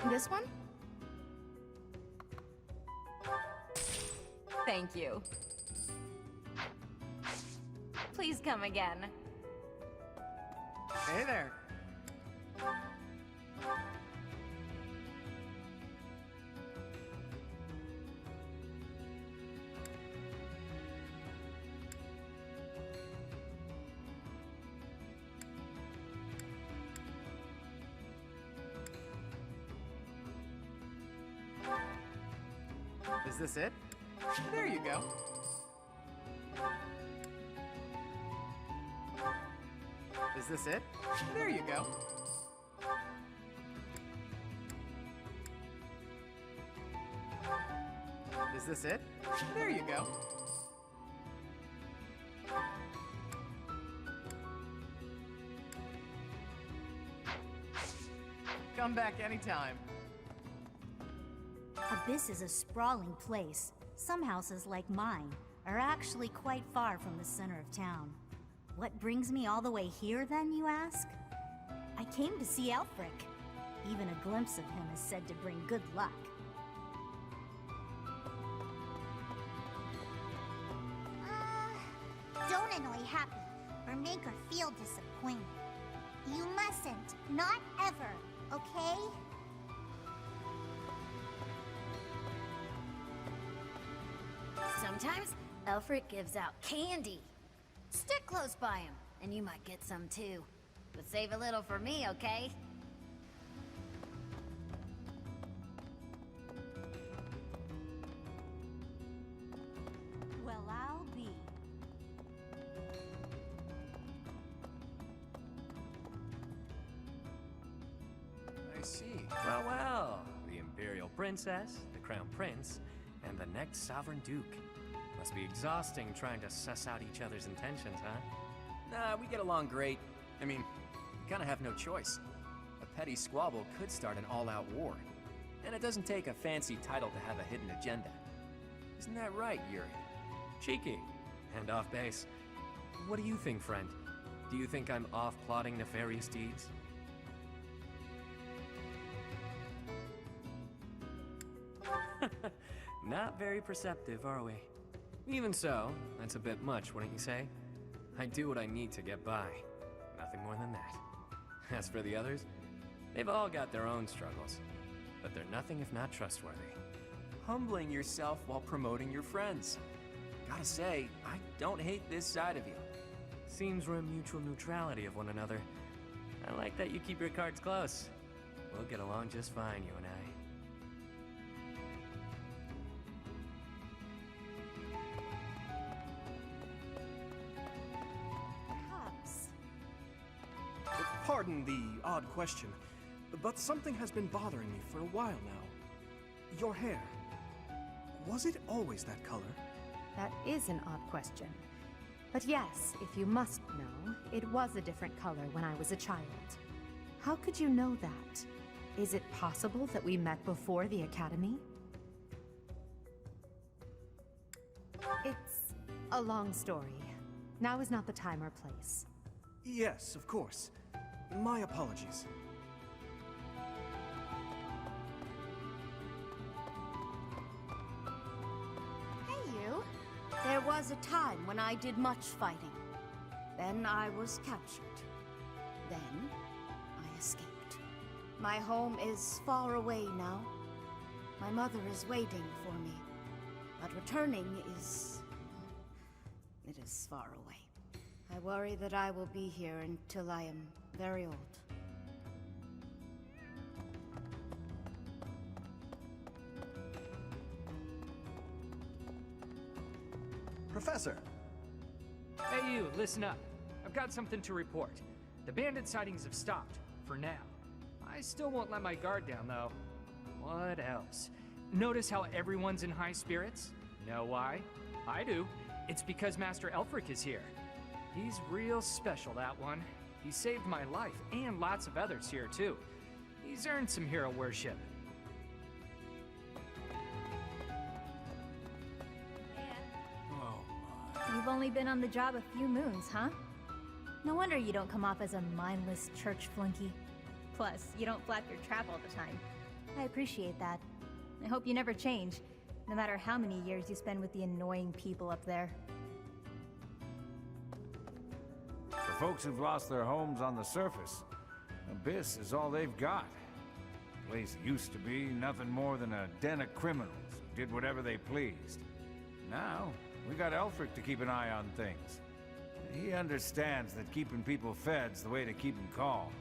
This one? Thank you. Please come again. Hey there. Is this it? There you go. Is this it? There you go. Is this it? There you go. Come back anytime. Abyss is a sprawling place. Some houses, like mine, are actually quite far from the center of town. What brings me all the way here, then, you ask? I came to see Elfric. Even a glimpse of him is said to bring good luck. Don't annoy Happy, or make her feel disappointed. You mustn't. Not ever, okay? Sometimes Elfric gives out candy. Stick close by him, and you might get some too. But save a little for me, okay? Well, I'll be. I see. Well, well. The Imperial Princess, the Crown Prince, and the next Sovereign Duke. Must be exhausting trying to suss out each other's intentions, huh? Nah, we get along great. I mean, we kinda have no choice. A petty squabble could start an all-out war. And it doesn't take a fancy title to have a hidden agenda. Isn't that right, Yuri? Cheeky. And off base. What do you think, friend? Do you think I'm off plotting nefarious deeds? Not very perceptive, are we? Even so, that's a bit much, wouldn't you say? I do what I need to get by. Nothing more than that. As for the others, they've all got their own struggles. But they're nothing if not trustworthy. Humbling yourself while promoting your friends. Gotta say, I don't hate this side of you. Seems we're in mutual neutrality of one another. I like that you keep your cards close. We'll get along just fine, you and I. Pardon the odd question, but something has been bothering me for a while now. Your hair. Was it always that color? That is an odd question. But yes, if you must know, it was a different color when I was a child. How could you know that? Is it possible that we met before the academy? It's a long story. Now is not the time or place. Yes, of course. My apologies. Hey, you. There was a time when I did much fighting. Then I was captured. Then I escaped. My home is far away now. My mother is waiting for me. But returning is... it is far away. I worry that I will be here until I am very old. Professor! Hey you, listen up. I've got something to report. The bandit sightings have stopped, for now. I still won't let my guard down, though. What else? Notice how everyone's in high spirits? Know why? I do. It's because Master Elfric is here. He's real special, that one. He saved my life, and lots of others here, too. He's earned some hero worship. You've only been on the job a few moons, huh? No wonder you don't come off as a mindless church flunky. Plus, you don't flap your trap all the time. I appreciate that. I hope you never change, no matter how many years you spend with the annoying people up there. For folks who've lost their homes on the surface, Abyss is all they've got. The place used to be nothing more than a den of criminals who did whatever they pleased. Now, we got Elfric to keep an eye on things. He understands that keeping people fed's the way to keep them calm.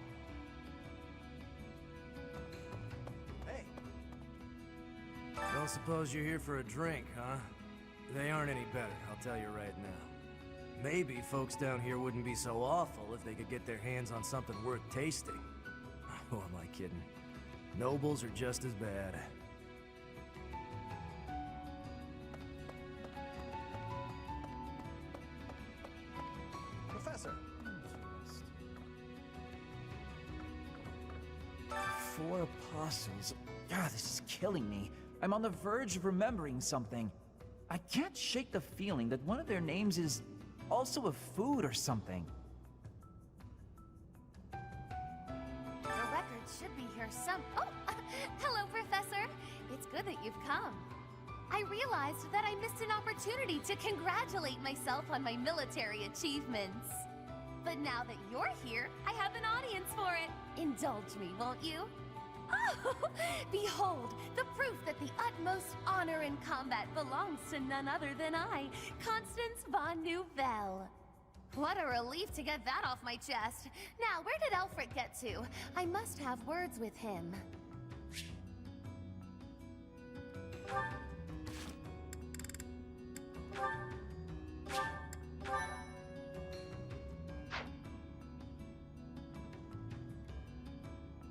Don't suppose you're here for a drink, huh? They aren't any better, I'll tell you right now. Maybe folks down here wouldn't be so awful if they could get their hands on something worth tasting. Who am I kidding? Nobles are just as bad. 4 apostles. God, this is killing me. I'm on the verge of remembering something. I can't shake the feeling that one of their names is also a food or something. The records should be here some. Oh, hello, Professor. It's good that you've come. I realized that I missed an opportunity to congratulate myself on my military achievements. But now that you're here, I have an audience for it. Indulge me, won't you? Oh, behold, the proof that the utmost honor in combat belongs to none other than I, Constance von Nouvelle. What a relief to get that off my chest. Now, where did Alfred get to? I must have words with him.